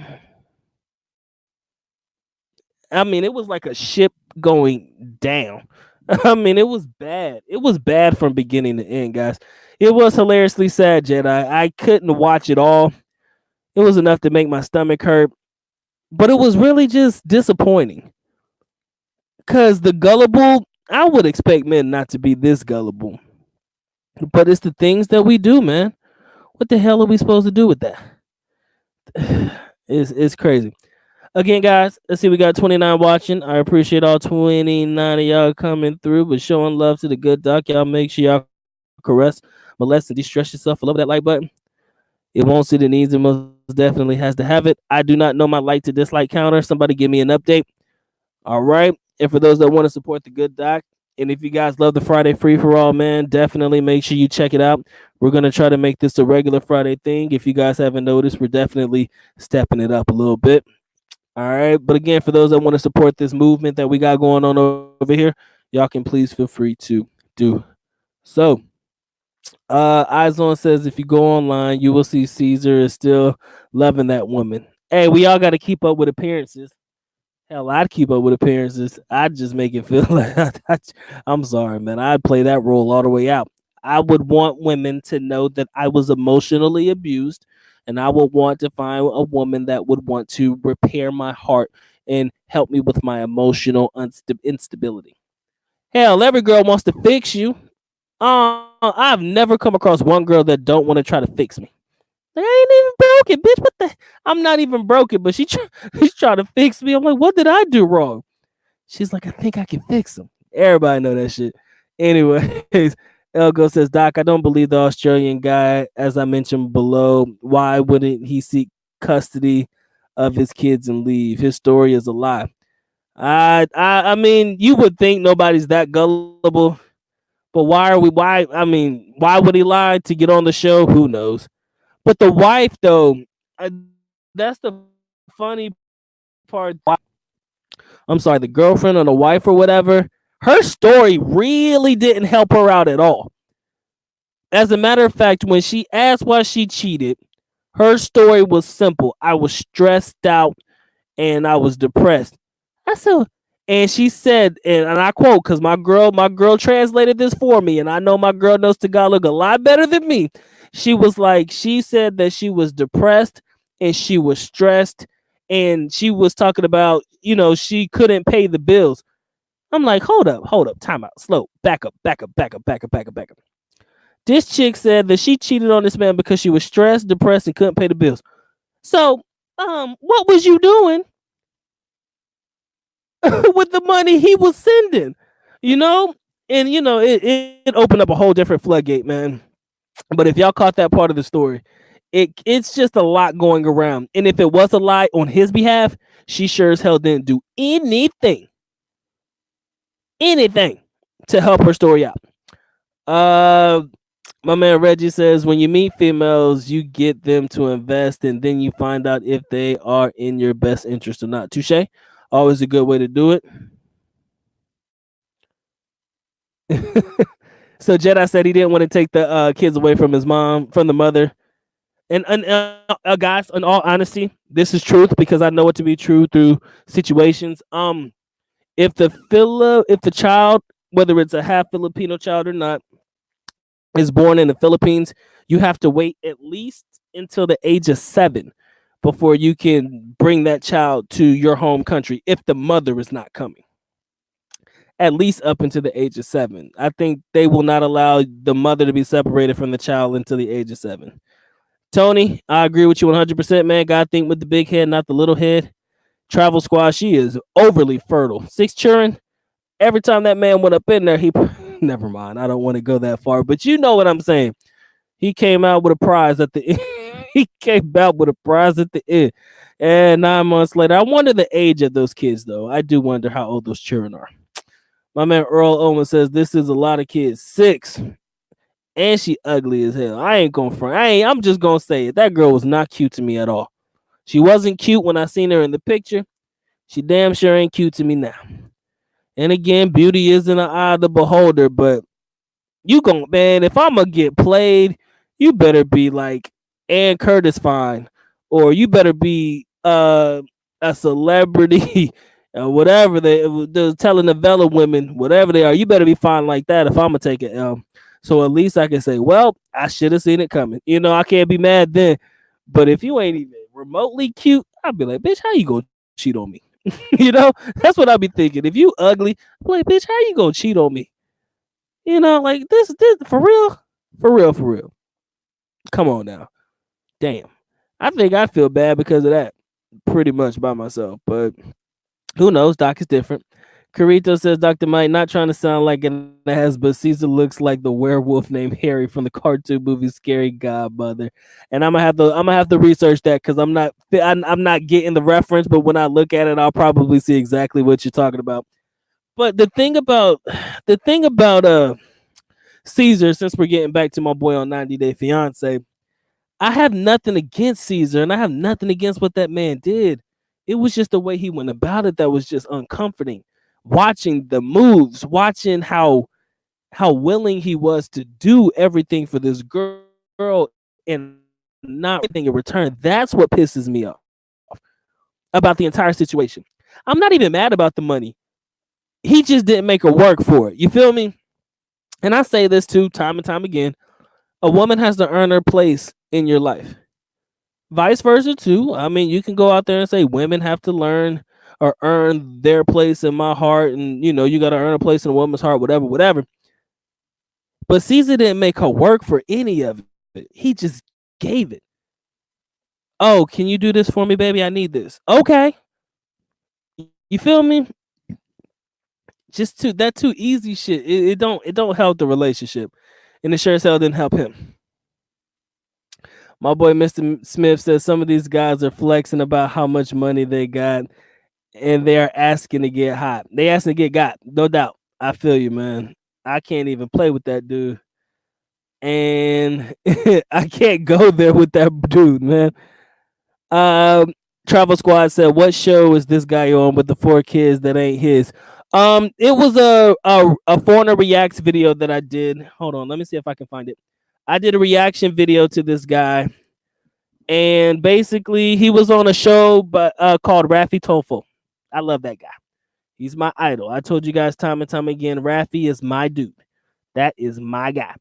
I mean, it was like a ship going down. I mean, it was bad. It was bad from beginning to end, guys. It was hilariously sad, Jedi. I couldn't watch it all. It was enough to make my stomach hurt. But it was really just disappointing. Because the gullible, I would expect men not to be this gullible. But it's the things that we do, man. What the hell are we supposed to do with that? It's crazy. Again, guys, let's see. We got 29 watching. I appreciate all 29 of y'all coming through, but showing love to the good doc. Y'all make sure y'all caress, molest, and de-stress yourself all over that like button. It won't see the needs. It most definitely has to have it. I do not know my like to dislike counter. Somebody give me an update. All right. And for those that want to support the good doc, and if you guys love the Friday free for all, man, definitely make sure you check it out. We're going to try to make this a regular Friday thing. If you guys haven't noticed, we're definitely stepping it up a little bit. All right. But again, for those that want to support this movement that we got going on over here, y'all can please feel free to do so. Eyes on says if you go online, you will see Caesar is still loving that woman. Hey, we all got to keep up with appearances. Hell, I'd keep up with appearances. I'd just make it feel like I'm sorry, man. I'd play that role all the way out. I would want women to know that I was emotionally abused, and I would want to find a woman that would want to repair my heart and help me with my emotional instability. Hell, every girl wants to fix you. I've never come across one girl that don't want to try to fix me. Like, I ain't even broken, bitch. What the? I'm not even broken, but she's trying to fix me. I'm like, what did I do wrong? She's like, I think I can fix him. Everybody know that shit. Anyways, Elgo says, Doc, I don't believe the Australian guy, as I mentioned below. Why wouldn't he seek custody of his kids and leave? His story is a lie. I mean, you would think nobody's that gullible, but why would he lie to get on the show? Who knows? But the wife, though, that's the funny part. I'm sorry, the girlfriend or the wife or whatever, her story really didn't help her out at all. As a matter of fact, when she asked why she cheated, her story was simple. I was stressed out and I was depressed. I said, and she said, and I quote, because my girl translated this for me, and I know my girl knows Tagalog a lot better than me. She was like, she said that she was depressed and she was stressed, and she was talking about, she couldn't pay the bills. I'm like, hold up, time out, slow, back up, back up, back up, back up, back up, back up. This chick said that she cheated on this man because she was stressed, depressed, and couldn't pay the bills. So, what was you doing with the money he was sending? You know, and it opened up a whole different floodgate, man. But if y'all caught that part of the story, it's just a lot going around. And if it was a lie on his behalf, she sure as hell didn't do anything to help her story out. My man Reggie says, when you meet females, you get them to invest, and then you find out if they are in your best interest or not. Touche. Always a good way to do it. So Jedi said he didn't want to take the kids away from his mom, from the mother. And guys, in all honesty, this is truth because I know it to be true through situations. If the child, whether it's a half Filipino child or not, is born in the Philippines, you have to wait at least until the age of 7 before you can bring that child to your home country if the mother is not coming. At least up until the age of 7. I think they will not allow the mother to be separated from the child until the age of 7. Tony, I agree with you 100%, man. Gotta think with the big head, not the little head. Travel Squad, she is overly fertile. 6 children. Every time that man went up in there, he never mind. I don't want to go that far, but you know what I'm saying. He came out with a prize at the end. He came out with a prize at the end. And 9 months later, I wonder the age of those kids, though. I do wonder how old those children are. My man Earl Owen says this is a lot of kids. 6. And she ugly as hell. I ain't gonna front. I'm just gonna say it. That girl was not cute to me at all. She wasn't cute when I seen her in the picture. She damn sure ain't cute to me now. And again, beauty is in the eye of the beholder, but you gon' man, if I'm gonna get played, you better be like Ann Curtis fine, or you better be a celebrity, whatever the telenovela women, whatever they are. You better be fine like that if I'm gonna take it. So at least I can say, well, I should have seen it coming. I can't be mad then. But if you ain't even remotely cute, I'd be like, bitch, how you gonna cheat on me? That's what I'd be thinking. If you ugly, I'm like, bitch, how you gonna cheat on me? Like this for real, for real, for real. Come on now, damn. I think I feel bad because of that, pretty much by myself. But who knows? Doc is different. Carito says, Dr. Mike, not trying to sound like an ass, but Caesar looks like the werewolf named Harry from the cartoon movie Scary Godmother. And I'm gonna have to research that because I'm not getting the reference, but when I look at it, I'll probably see exactly what you're talking about. But the thing about Caesar, since we're getting back to my boy on 90 Day Fiance, I have nothing against Caesar, and I have nothing against what that man did. It was just the way he went about it that was just uncomforting. Watching the moves, watching how willing he was to do everything for this girl and not anything in return. That's what pisses me off about the entire situation. I'm not even mad about the money. He just didn't make her work for it. You feel me? And I say this too, time and time again. A woman has to earn her place in your life. Vice versa too. I mean, you can go out there and say women have to learn or earn their place in my heart, and you got to earn a place in a woman's heart, whatever. But Caesar didn't make her work for any of it. He just gave it. Oh, can you do this for me, baby? I need this. Okay. You feel me? Just too easy shit. It don't help the relationship, and it sure as hell didn't help him. My boy Mr. Smith says some of these guys are flexing about how much money they got, and they are asking to get hot. They asking to get got, no doubt. I feel you, man. I can't even play with that dude. and I can't go there with that dude, man. Um, Travel Squad said, "What show is this guy on with the 4 kids that ain't his?" It was a foreigner reacts video that I did. Hold on, let me see if I can find it. I did a reaction video to this guy, and basically he was on a show but called Raffy Tofel. I love that guy. He's my idol. I told you guys time and time again, Raffy is my dude. That is my guy.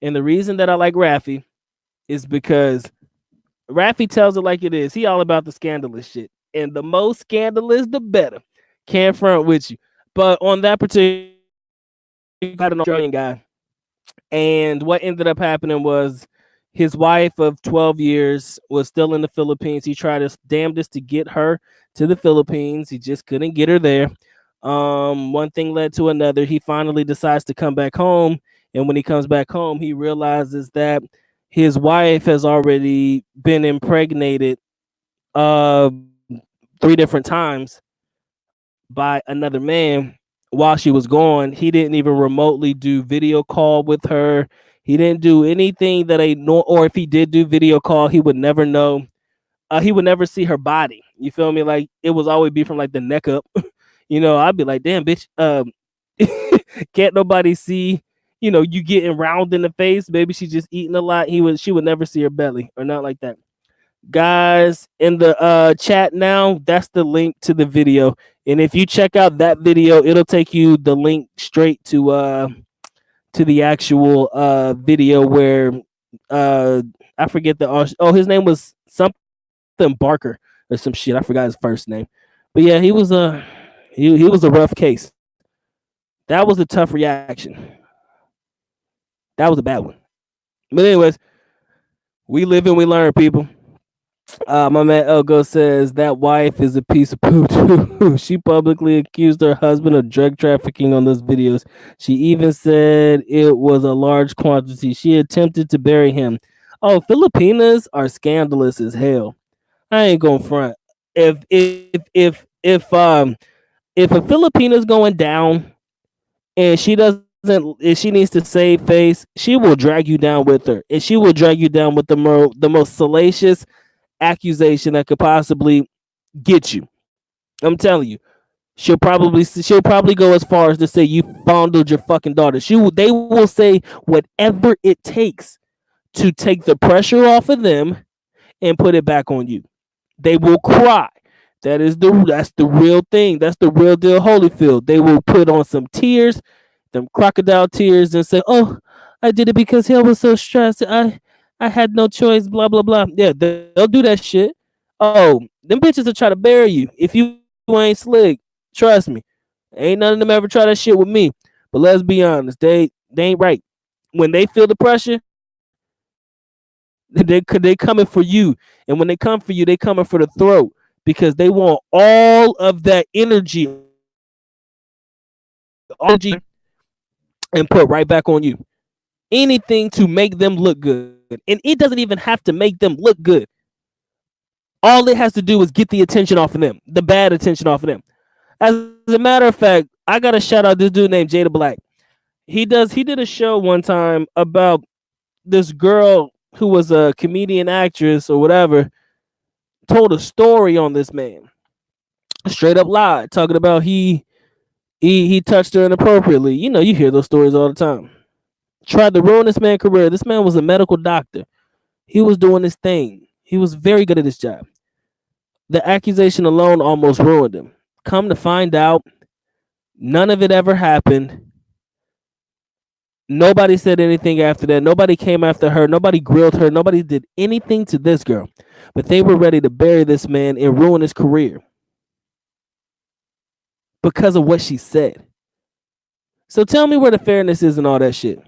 And the reason that I like Raffy is because Raffy tells it like it is. He all about the scandalous shit. And the most scandalous, the better. Can't front with you. But on that particular, got an Australian guy. And what ended up happening was his wife of 12 years was still in the Philippines. He tried his damnedest to get her to the Philippines. He just couldn't get her there. One thing led to another. He finally decides to come back home. And when he comes back home, he realizes that his wife has already been impregnated 3 different times by another man while she was gone. He didn't even remotely do video call with her. He didn't do anything that or if he did do video call, he would never know. He would never see her body. You feel me? Like it was always be from like the neck up. I'd be like, damn, bitch. Can't nobody see? You getting round in the face. Maybe she's just eating a lot. She would never see her belly or not like that. Guys, in the chat now, that's the link to the video. And if you check out that video, it'll take you the link straight to the actual video where I forget his name was something Barker or some shit. I forgot his first name. But yeah, he was he was a rough case. That was a tough reaction. That was a bad one. But anyways, we live and we learn, people. My man Elgo says that wife is a piece of poo too. She publicly accused her husband of drug trafficking on those videos. She even said it was a large quantity. She attempted to bury him. Oh, Filipinas are scandalous as hell. I ain't gonna front. If a Filipina's going down and she doesn't, if she needs to save face, she will drag you down with her, and she will drag you down with the most salacious accusation that could possibly get you. I'm telling you, she'll probably go as far as to say you fondled your fucking daughter. They will say whatever it takes to take the pressure off of them and put it back on you. They will cry. That's the real thing. That's the real deal, Holyfield. They will put on some tears, them crocodile tears, and say, "Oh, I did it because he was so stressed. I had no choice." Blah blah blah. Yeah, they'll do that shit. Oh, them bitches will try to bury you if you ain't slick. Trust me, ain't none of them ever try that shit with me. But let's be honest, they ain't right. When they feel the pressure, they coming for you, and when they come for you, they coming for the throat because they want all of that energy, and put right back on you. Anything to make them look good, and it doesn't even have to make them look good. All it has to do is get the attention off of them, the bad attention off of them. As a matter of fact, I gotta shout out this dude named Jada Black. He did a show one time about this girl who was a comedian actress or whatever, told a story on this man. Straight up lied, talking about he touched her inappropriately. You hear those stories all the time. Tried to ruin this man's career. This man was a medical doctor. He was doing his thing. He was very good at his job. The accusation alone almost ruined him. Come to find out, none of it ever happened. Nobody said anything after that. Nobody came after her. Nobody grilled her. Nobody did anything to this girl. But they were ready to bury this man and ruin his career because of what she said. So tell me where the fairness is and all that shit.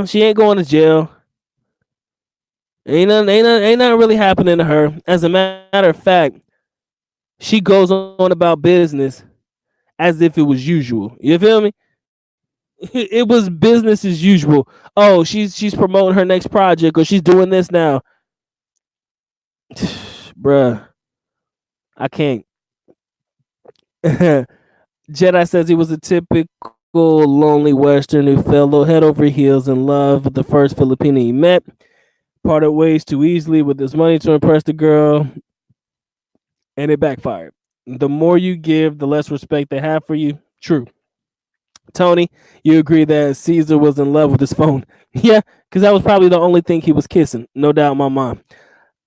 She ain't going to jail. Ain't nothing really happening to her. As a matter of fact, she goes on about business as if it was usual. You feel me? It was business as usual. Oh, she's promoting her next project, or she's doing this now. Bruh, I can't. Jedi says he was a typical lonely Western who fell head over heels in love with the first Filipino he met, parted ways too easily with his money to impress the girl, and it backfired. The more you give, the less respect they have for you. True. Tony, you agree that Caesar was in love with his phone? Yeah, because that was probably the only thing he was kissing. No doubt in my mind.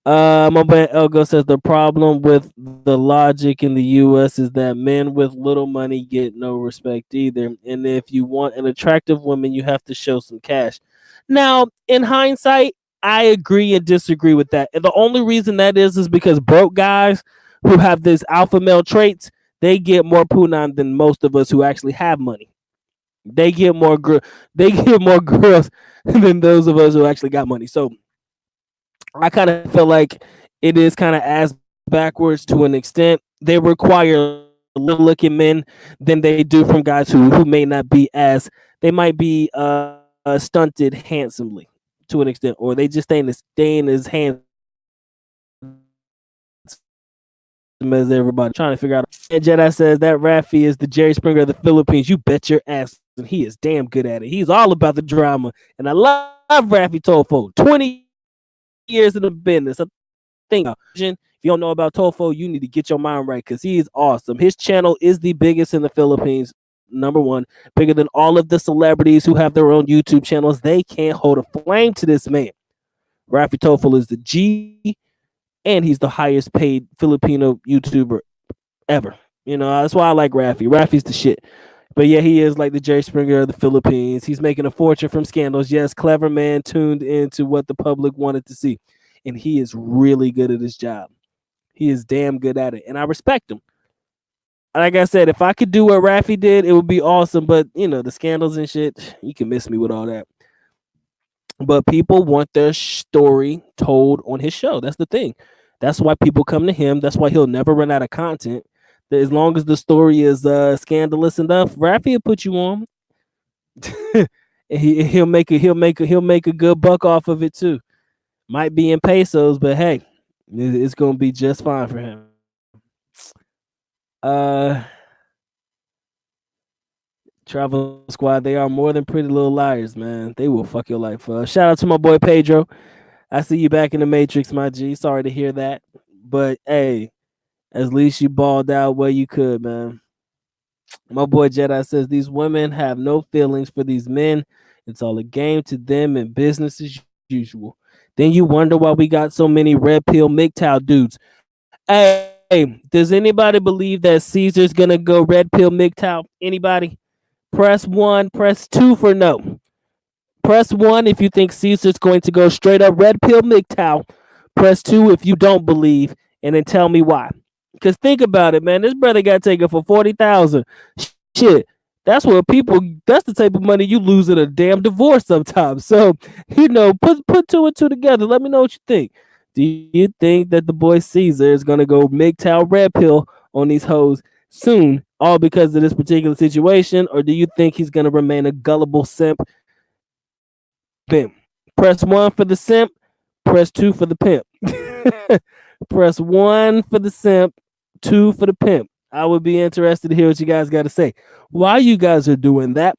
My man Elgo says the problem with the logic in the U.S. is that men with little money get no respect either. And if you want an attractive woman, you have to show some cash. Now, in hindsight, I agree and disagree with that. And the only reason that is because broke guys who have this alpha male traits, they get more punani than most of us who actually have money. They get more they get more girls than those of us who actually got money. So I kind of feel like it is kind of ass backwards to an extent. They require looking men than they do from guys who may not be as they might be stunted handsomely to an extent, or they just staying as handsome as everybody trying to figure out. And Jedi says that Raffi is the Jerry Springer of the Philippines. You bet your ass, and he is damn good at it. He's all about the drama, and I love Raffi Tofo. 20 years in the business. I think if you don't know about Tofo, you need to get your mind right because he is awesome. His channel is the biggest in the Philippines. Number one, bigger than all of the celebrities who have their own YouTube channels. They can't hold a flame to this man. Raffi Tofo is the G, and he's the highest paid Filipino YouTuber ever. You know, that's why I like Raffi. Raffi's the shit. But yeah, he is like the Jerry Springer of the Philippines. He's making a fortune from scandals. Yes, clever man tuned into what the public wanted to see. And he is really good at his job. He is damn good at it. And I respect him. Like I said, if I could do what Raffi did, it would be awesome. But, you know, the scandals and shit, you can miss me with all that. But people want their story told on his show. That's the thing. That's why people come to him. That's why he'll never run out of content. As long as the story is scandalous enough, Raffi will put you on. he'll make a good buck off of it too. Might be in pesos, but hey, it's gonna be just fine for him. Travel Squad, they are more than Pretty Little Liars, man. They will fuck your life up. Shout out to my boy Pedro. I see you back in the Matrix, my G. Sorry to hear that, but hey, at least you balled out where you could, man. My boy Jedi says these women have no feelings for these men. It's all a game to them and business as usual. Then you wonder why we got so many red pill MGTOW dudes. Hey, does anybody believe that Caesar's gonna go red pill MGTOW? Anybody? Press 1, press 2 for no. Press 1 if you think Caesar's going to go straight up red pill MGTOW. Press 2 if you don't believe, and then tell me why. Because think about it, man. This brother got taken for 40,000. Shit, that's what people. That's the type of money you lose in a damn divorce sometimes. So, you know, put two and two together. Let me know what you think. Do you think that the boy Caesar is gonna go MGTOW red pill on these hoes soon, all because of this particular situation, or do you think he's gonna remain a gullible simp? Pimp. Press 1 for the simp. Press 2 for the pimp. Press 1 for the simp. 2 for the pimp. I would be interested to hear what you guys got to say. While you guys are doing that,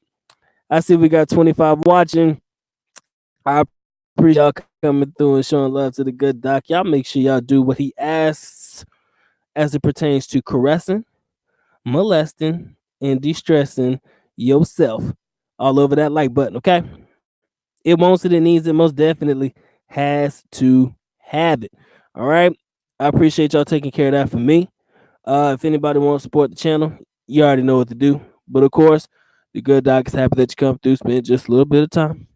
I see we got 25 watching. I appreciate y'all coming through and showing love to the good doc. Y'all make sure y'all do what he asks as it pertains to caressing, molesting, and distressing yourself all over that like button, okay? It wants it, it needs it, most definitely has to have it. All right. I appreciate y'all taking care of that for me. If anybody wants to support the channel, you already know what to do. But of course, the good doc is happy that you come through, spend just a little bit of time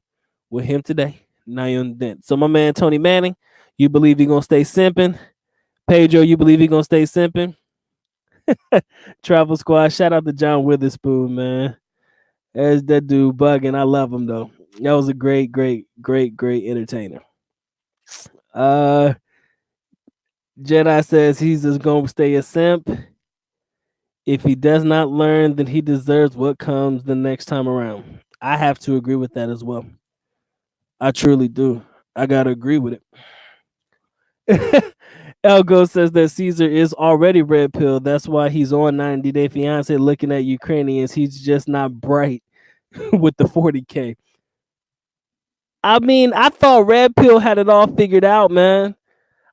with him today. Now you're on the dent. So my man Tony Manning, you believe he gonna stay simping? Pedro, you believe he gonna stay simping? Travel Squad, shout out to John Witherspoon, man. There's that dude bugging. I love him though. That was a great entertainer. Jedi says he's just gonna stay a simp. If he does not learn, then he deserves what comes the next time around. I have to agree with that as well. I truly do. I gotta agree with it. Elgo says that Caesar is already red pill. That's why he's on 90 Day Fiance looking at Ukrainians. He's just not bright. with the 40K. I mean, I thought Red Pill had it all figured out, man.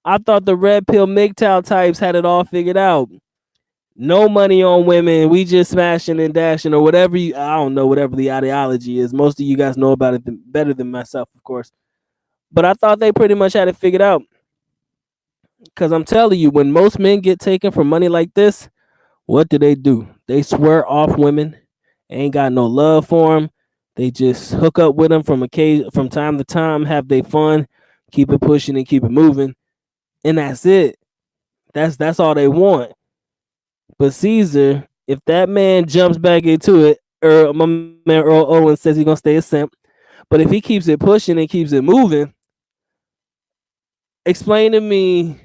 I thought the Red Pill MGTOW types had it all figured out. No money on women. We just smashing and dashing or whatever. I don't know, whatever the ideology is. Most of you guys know about it better than myself, of course. But I thought they pretty much had it figured out. Because I'm telling you, when most men get taken for money like this, what do? They swear off women. Ain't got no love for them. They just hook up with them from time to time, have their fun, keep it pushing and keep it moving, and that's it. That's all they want. But Caesar, if that man jumps back into it, or my man Earl Owen says he's gonna stay a simp, but if he keeps it pushing and keeps it moving, explain to me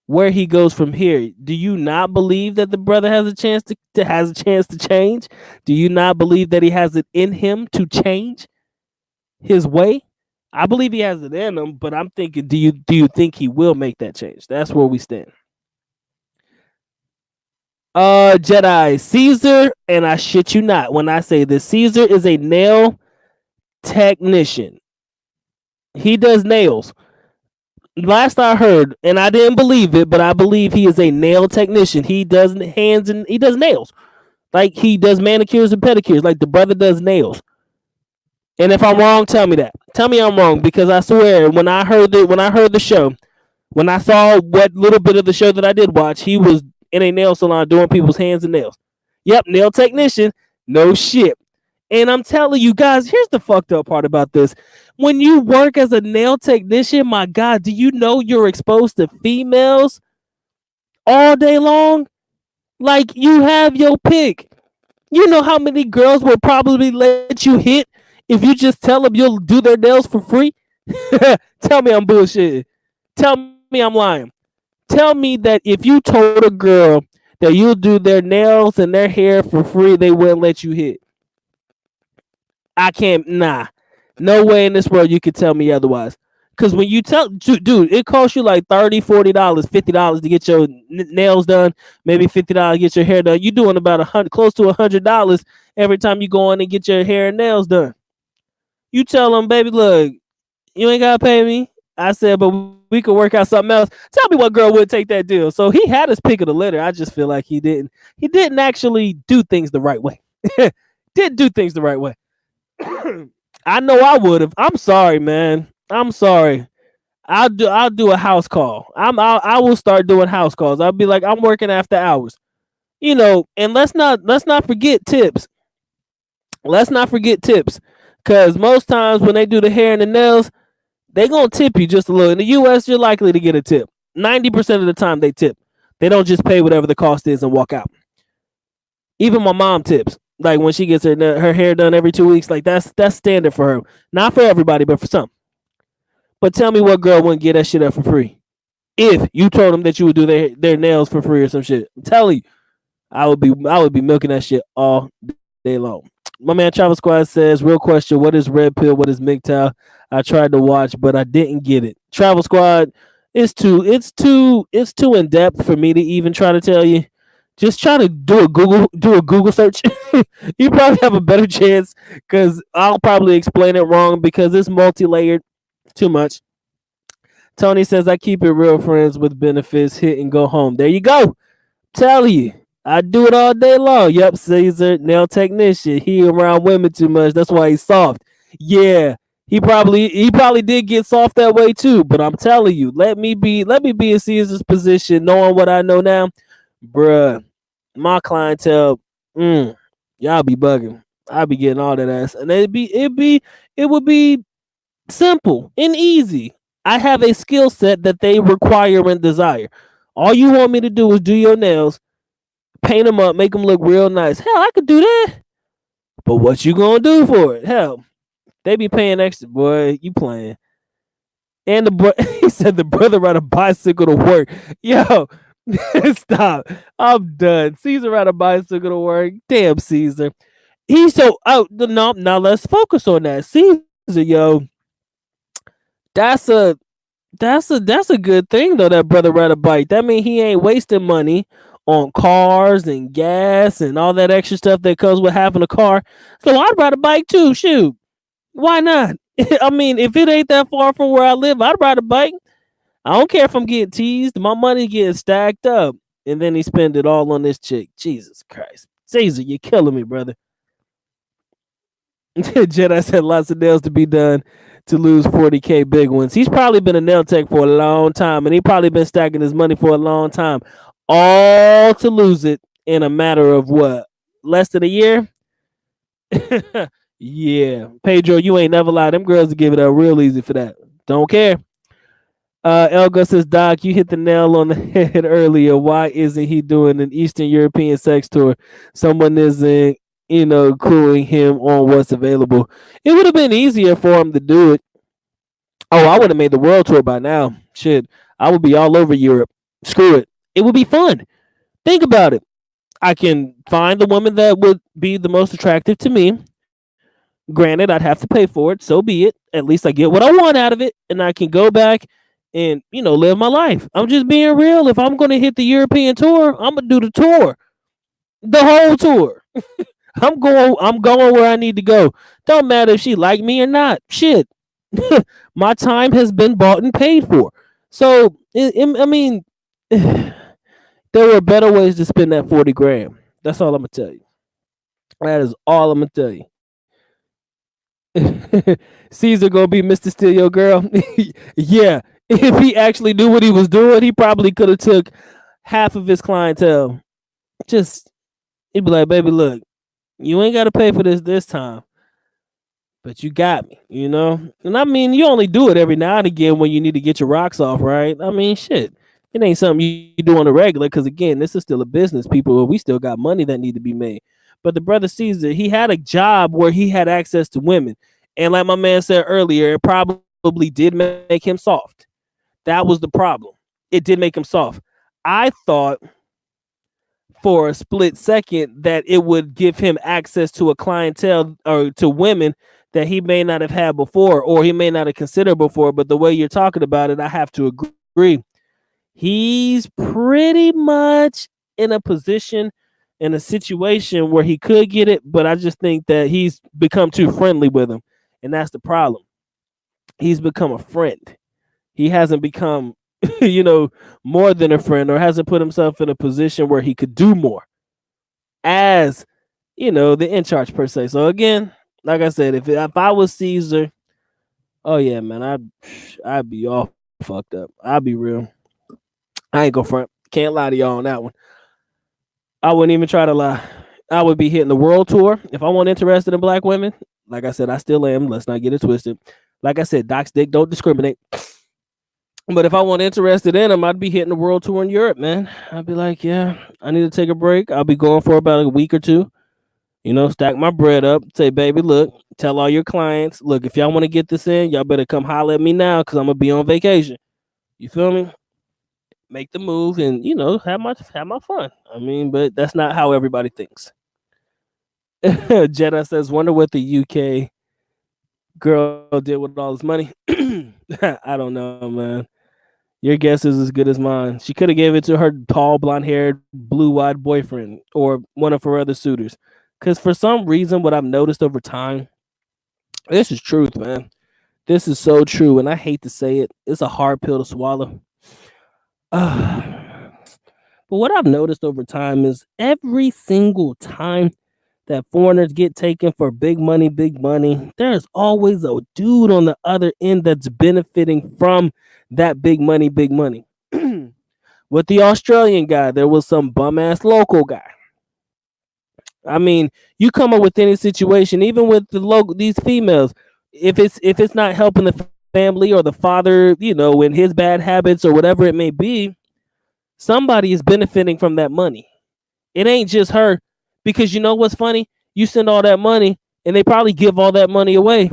where he goes from here. Do you not believe that the brother has a chance to change? Do you not believe that he has it in him to change his way? I believe he has it in him, but I'm thinking, do you think he will make that change? That's where we stand. Jedi Caesar, and I shit you not when I say this, Caesar is a nail technician. He does nails. Last I heard, and I didn't believe it, but I believe he is a nail technician. He does hands and he does nails. Like he does manicures and pedicures, like the brother does nails. And if I'm wrong, tell me that. Tell me I'm wrong, because I swear when I heard the show, when I saw what little bit of the show that I did watch, he was in a nail salon doing people's hands and nails. Yep, nail technician. No shit. And I'm telling you guys, here's the fucked up part about this. When you work as a nail technician, my God, do you know you're exposed to females all day long? Like, you have your pick. You know how many girls will probably let you hit if you just tell them you'll do their nails for free? Tell me I'm bullshitting. Tell me I'm lying. Tell me that if you told a girl that you'll do their nails and their hair for free, they wouldn't let you hit. I can't, nah. No way in this world you could tell me otherwise. Because when you tell, dude, it costs you like $30, $40, $50 to get your nails done, maybe $50 to get your hair done. You're doing about close to $100 every time you go in and get your hair and nails done. You tell them, baby, look, you ain't got to pay me. I said, but we could work out something else. Tell me what girl would take that deal. So he had his pick of the litter. I just feel like he didn't actually do things the right way. Didn't do things the right way. I know I would have. I'm sorry, man. I'm sorry. I'll do a house call. I will start doing house calls. I'll be like, I'm working after hours. You know, and let's not forget tips. Let's not forget tips. Cause most times when they do the hair and the nails, they gonna tip you just a little. In the US, you're likely to get a tip. 90% of the time they tip. They don't just pay whatever the cost is and walk out. Even my mom tips. Like when she gets her hair done every 2 weeks, like that's standard for her. Not for everybody, but for some. But tell me what girl wouldn't get that shit up for free if you told them that you would do their nails for free or some shit. I'm telling you, I would be milking that shit all day long. My man Travel Squad says, real question, what is Red Pill? What is MGTOW? I tried to watch, but I didn't get it. Travel Squad, it's too in depth for me to even try to tell you. Just try to do a Google search. You probably have a better chance, because I'll probably explain it wrong because it's multi-layered. Too much. Tony says, I keep it real, friends with benefits, hit and go home. There you go. Tell you. I do it all day long. Yep, Caesar, nail technician. He around women too much. That's why he's soft. Yeah. He probably did get soft that way too. But I'm telling you, let me be in Caesar's position, knowing what I know now. Bruh, my clientele, y'all be bugging. I'll be getting all that ass. And it would be simple and easy. I have a skill set that they require and desire. All you want me to do is do your nails, paint them up, make them look real nice. Hell, I could do that. But what you gonna do for it? Hell, they be paying extra, boy. You playing. And he said the brother ride a bicycle to work. Yo, stop. I'm done. Caesar ride a bicycle to work. Damn, Caesar. He's so out. No, now let's focus on that. Caesar, yo. That's a good thing though. That brother ride a bike. That means he ain't wasting money on cars and gas and all that extra stuff that comes with having a car. So I'd ride a bike too. Shoot, why not? I mean, if it ain't that far from where I live, I'd ride a bike. I don't care if I'm getting teased. My money getting stacked up. And then he spend it all on this chick. Jesus Christ. Caesar, you're killing me, brother. Jedi said lots of nails to be done to lose 40K big ones. He's probably been a nail tech for a long time, and he probably been stacking his money for a long time. All to lose it in a matter of what? Less than a year? Yeah. Pedro, you ain't never lied. Them girls will give it up real easy for that. Don't care. Elga says, Doc, you hit the nail on the head earlier. Why isn't he doing an Eastern European sex tour? Someone isn't, crewing him on what's available. It would have been easier for him to do it. Oh, I would have made the world tour by now. Shit, I would be all over Europe. Screw it. It would be fun. Think about it. I can find the woman that would be the most attractive to me. Granted, I'd have to pay for it. So be it. At least I get what I want out of it, and I can go back and live my life. I'm just being real. If I'm gonna hit the European tour, I'm gonna do the tour, the whole tour. I'm going where I need to go. Don't matter if she like me or not. Shit, my time has been bought and paid for. So I mean, there were better ways to spend that 40 grand. That's all I'm gonna tell you. That is all I'm gonna tell you. Caesar gonna be Mr. Steal Your Girl. Yeah, if he actually knew what he was doing, he probably could have took half of his clientele. He'd be like, baby, look, you ain't got to pay for this time, but you got me, And I mean, you only do it every now and again when you need to get your rocks off, right? I mean, shit, it ain't something you do on the regular because, again, this is still a business, people. We still got money that need to be made. But the brother Caesar, he had a job where he had access to women. And like my man said earlier, it probably did make him soft. That was the problem. It did make him soft. I thought for a split second that it would give him access to a clientele or to women that he may not have had before or he may not have considered before. But the way you're talking about it, I have to agree. He's pretty much in a position, in a situation where he could get it, but I just think that he's become too friendly with him. And that's the problem. He's become a friend. He hasn't become, more than a friend, or hasn't put himself in a position where he could do more as, the in charge per se. So again, like I said, if I was Caesar, oh yeah, man, I'd be all fucked up. I'll be real. I ain't gonna front. Can't lie to y'all on that one. I wouldn't even try to lie. I would be hitting the world tour. If I wasn't interested in black women, like I said, I still am. Let's not get it twisted. Like I said, Doc's dick don't discriminate. But if I wasn't interested in them, I'd be hitting the world tour in Europe, man. I'd be like, yeah, I need to take a break. I'll be going for about a week or two. Stack my bread up. Say, baby, look, tell all your clients, look, if y'all want to get this in, y'all better come holler at me now because I'm going to be on vacation. You feel me? Make the move and, have my fun. I mean, but that's not how everybody thinks. Jedi says, wonder what the UK girl did with all this money. I don't know, man. Your guess is as good as mine. She could have gave it to her tall, blonde-haired, blue-eyed boyfriend or one of her other suitors. Because for some reason, what I've noticed over time, this is truth, man. This is so true, and I hate to say it. It's a hard pill to swallow. But what I've noticed over time is every single time that foreigners get taken for big money, there's always a dude on the other end that's benefiting from that big money. With the Australian guy, there was some bum ass local guy. I mean, you come up with any situation, even with these females, if it's not helping the family or the father, in his bad habits or whatever it may be, somebody is benefiting from that money. It ain't just her. Because you know what's funny? You send all that money and they probably give all that money away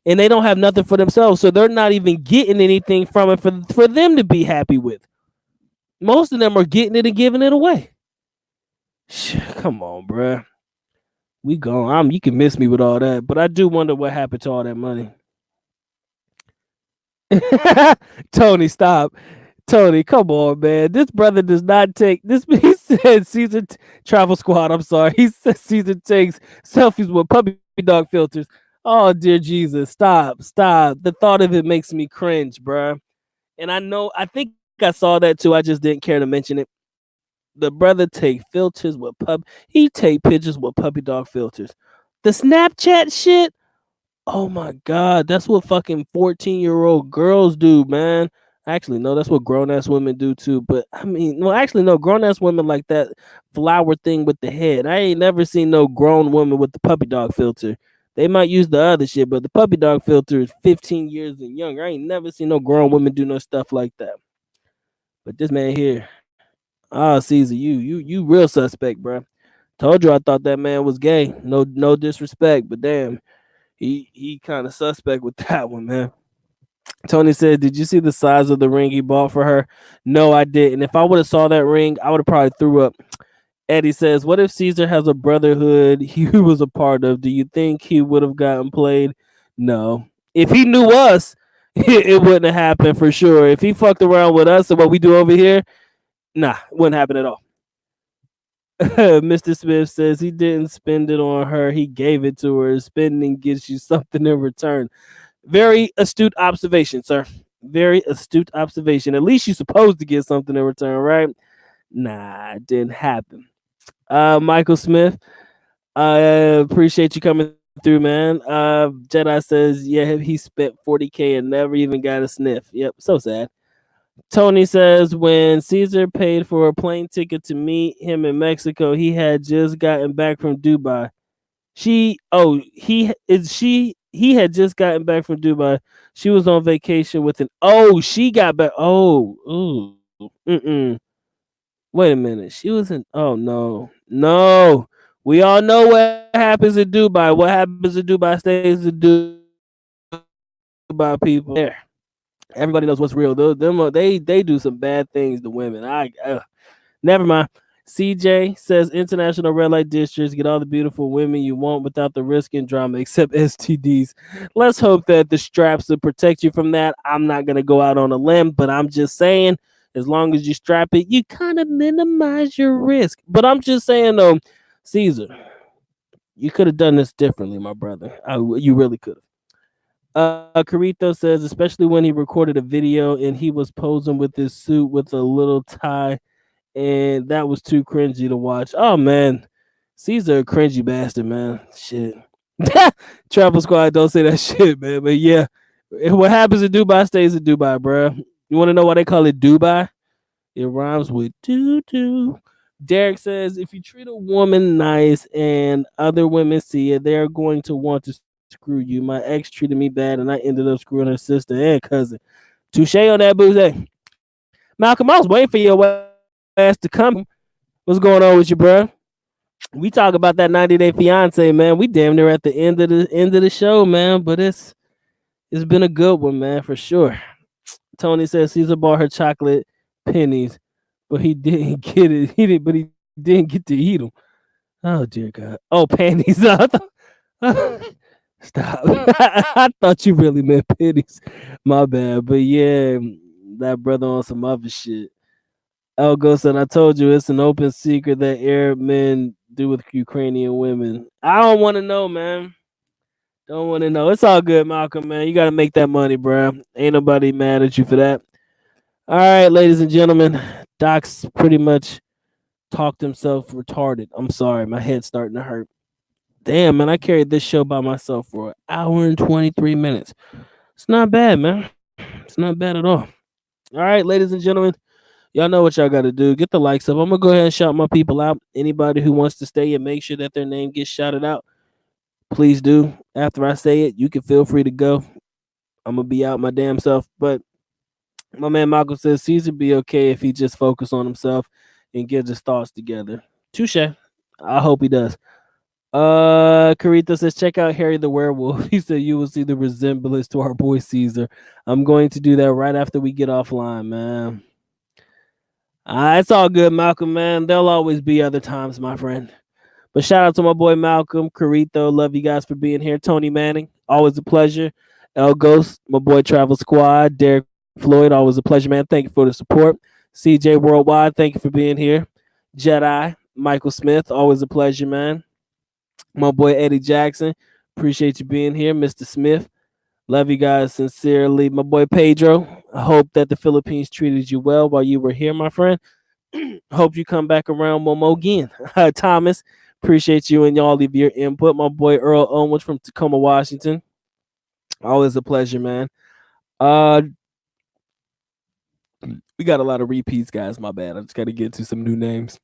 and they don't have nothing for themselves. So they're not even getting anything from it for them to be happy with. Most of them are getting it and giving it away. Come on, bruh. We gone. You can miss me with all that, but I do wonder what happened to all that money. Tony, stop. Tony, come on, man. This brother does not take this. He said Caesar Travel Squad. I'm sorry. He said Caesar takes selfies with puppy dog filters. Oh dear Jesus! Stop, stop. The thought of it makes me cringe, bruh. And I think I saw that too. I just didn't care to mention it. The brother take filters with He take pictures with puppy dog filters. The Snapchat shit. Oh my god, that's what fucking 14-year-old girls do, man. Actually, no, that's what grown ass women do too. But I mean, no, actually, no, grown ass women like that flower thing with the head. I ain't never seen no grown woman with the puppy dog filter. They might use the other shit, but the puppy dog filter is 15 years and younger. I ain't never seen no grown women do no stuff like that. But this man here, Caesar, you real suspect, bro. Told you I thought that man was gay. No disrespect, but damn, he kind of suspect with that one, man. Tony said, "Did you see the size of the ring he bought for her?" No, I didn't. If I would have saw that ring, I would have probably threw up. Eddie says, "What if Caesar has a brotherhood he was a part of? Do you think he would have gotten played?" No. If he knew us, it wouldn't have happened for sure. If he fucked around with us and what we do over here, nah, it wouldn't happen at all. Mr. Smith says he didn't spend it on her. He gave it to her. Spending gets you something in return. Very astute observation, sir. Very astute observation. At least you're supposed to get something in return, right? Nah, it didn't happen. Michael Smith, I appreciate you coming through, man. Jedi says, yeah, he spent 40K and never even got a sniff. Yep, so sad. Tony says, when Caesar paid for a plane ticket to meet him in Mexico, he had just gotten back from Dubai. He had just gotten back from Dubai. She was on vacation with she got back. Wait a minute. She was in, no. We all know what happens in Dubai. What happens in Dubai stays in Dubai, people. There. Everybody knows what's real. They do some bad things to women. Never mind. CJ says international red light districts get all the beautiful women you want without the risk and drama except STDs. Let's hope that the straps will protect you from that. I'm not going to go out on a limb, but I'm just saying, as long as you strap it, you kind of minimize your risk. But I'm just saying, though, Caesar, you could have done this differently, my brother. You really could have. Carito says, especially when he recorded a video and he was posing with his suit with a little tie, and that was too cringy to watch. Oh man, Caesar a cringy bastard, man. Shit. Travel Squad, don't say that shit, man. But yeah, what happens in Dubai stays in Dubai, bro. You want to know why they call it Dubai? It rhymes with doo-doo. Derek says, if you treat a woman nice and other women see it, they're going to want to screw you. My ex treated me bad and I ended up screwing her sister and cousin. Touche on that, booze. Malcolm, I was waiting for your ass to come. What's going on with you, bro? We talk about that 90-day fiance, man. We damn near at the end of the show, man. But it's been a good one, man, for sure. Tony says Caesar bought her chocolate pennies, but he didn't get it. He didn't get to eat them. Oh dear God. Oh, panties. Stop. I thought you really meant pennies. My bad. But yeah, that brother on some other shit. Elgo said, I told you it's an open secret that Arab men do with Ukrainian women. I don't want to know, man. Don't want to know. It's all good, Malcolm, man. You got to make that money, bro. Ain't nobody mad at you for that. All right, ladies and gentlemen. Doc's pretty much talked himself retarded. I'm sorry. My head's starting to hurt. Damn, man, I carried this show by myself for an hour and 23 minutes. It's not bad, man. It's not bad at all. All right, ladies and gentlemen, y'all know what y'all got to do. Get the likes up. I'm going to go ahead and shout my people out. Anybody who wants to stay and make sure that their name gets shouted out, please do. After I say it, you can feel free to go. I'm going to be out my damn self. But my man Malcolm says Caesar be okay if he just focus on himself and get his thoughts together. Touche. I hope he does. Carita says, check out Harry the Werewolf. He said you will see the resemblance to our boy Caesar. I'm going to do that right after we get offline, man. It's all good, Malcolm, man. There'll always be other times, my friend. But shout out to my boy Malcolm, Carito. Love you guys for being here. Tony Manning, always a pleasure. El Ghost, my boy Travel Squad, Derek Floyd, always a pleasure, man. Thank you for the support. CJ Worldwide, thank you for being here. Jedi, Michael Smith, always a pleasure, man. My boy Eddie Jackson, appreciate you being here. Mr. Smith, love you guys sincerely. My boy Pedro, I hope that the Philippines treated you well while you were here, my friend. Hope you come back around one more again. Thomas, appreciate you and all of your input. My boy Earl Owens from Tacoma, Washington, always a pleasure, man. Uh, we got a lot of repeats, guys. My bad. I just got to get to some new names.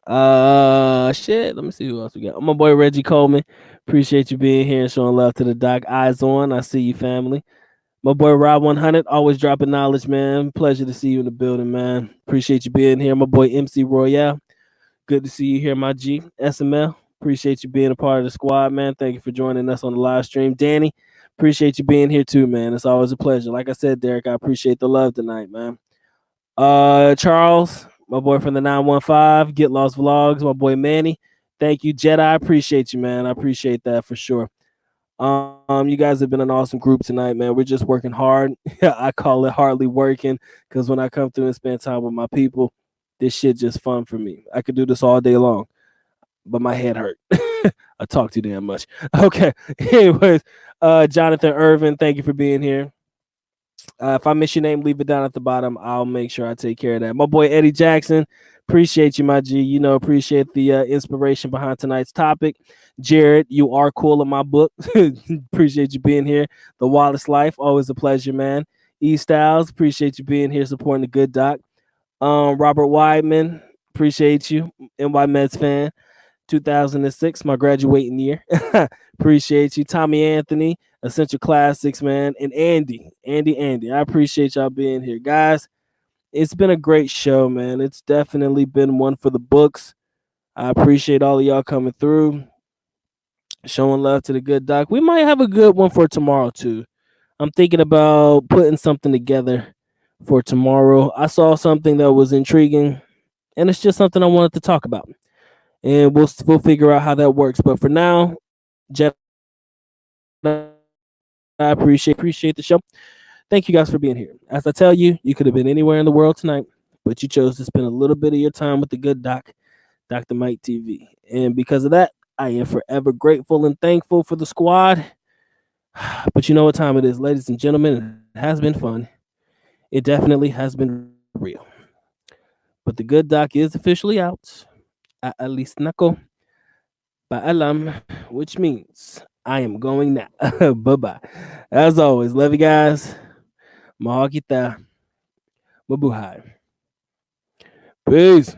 Shit. Let me see who else we got. My boy Reggie Coleman. Appreciate you being here and showing love to the doc. Eyes on. I see you, family. My boy Rob 100. Always dropping knowledge, man. Pleasure to see you in the building, man. Appreciate you being here. My boy MC Royale. Good to see you here, my G. SML. Appreciate you being a part of the squad, man. Thank you for joining us on the live stream. Danny, appreciate you being here too, man. It's always a pleasure. Like I said, Derek, I appreciate the love tonight, man. Charles, my boy from the 915, Get Lost Vlogs, my boy Manny. Thank you, Jedi. I appreciate you, man. I appreciate that for sure. You guys have been an awesome group tonight, man. We're just working hard. I call it hardly working because when I come through and spend time with my people, this shit just fun for me. I could do this all day long, but my head hurt. I talk too damn much. Okay. Anyways, Jonathan Irvin, thank you for being here. If I miss your name, leave it down at the bottom. I'll make sure I take care of that. My boy Eddie Jackson, appreciate you, my G. You know, appreciate the inspiration behind tonight's topic. Jared, you are cool in my book. Appreciate you being here. The Wallace Life, always a pleasure, man. E Styles, appreciate you being here supporting the good doc. Robert Weidman, appreciate you. NY Mets fan. 2006, my graduating year. Appreciate you. Tommy Anthony, Essential Classics, man. And Andy. I appreciate y'all being here. Guys, it's been a great show, man. It's definitely been one for the books. I appreciate all of y'all coming through, showing love to the good doc. We might have a good one for tomorrow, too. I'm thinking about putting something together for tomorrow. I saw something that was intriguing, and it's just something I wanted to talk about. And we'll figure out how that works. But for now, Jeff, I appreciate the show. Thank you guys for being here. As I tell you, you could have been anywhere in the world tonight, but you chose to spend a little bit of your time with the good doc, Dr. Mike TV. And because of that, I am forever grateful and thankful for the squad. But you know what time it is, ladies and gentlemen. It has been fun. It definitely has been real. But the good doc is officially out. Aalis nako paalam, which means I am going now. Bye-bye. As always, love you guys. Mahal kita. Mabuhay. Peace.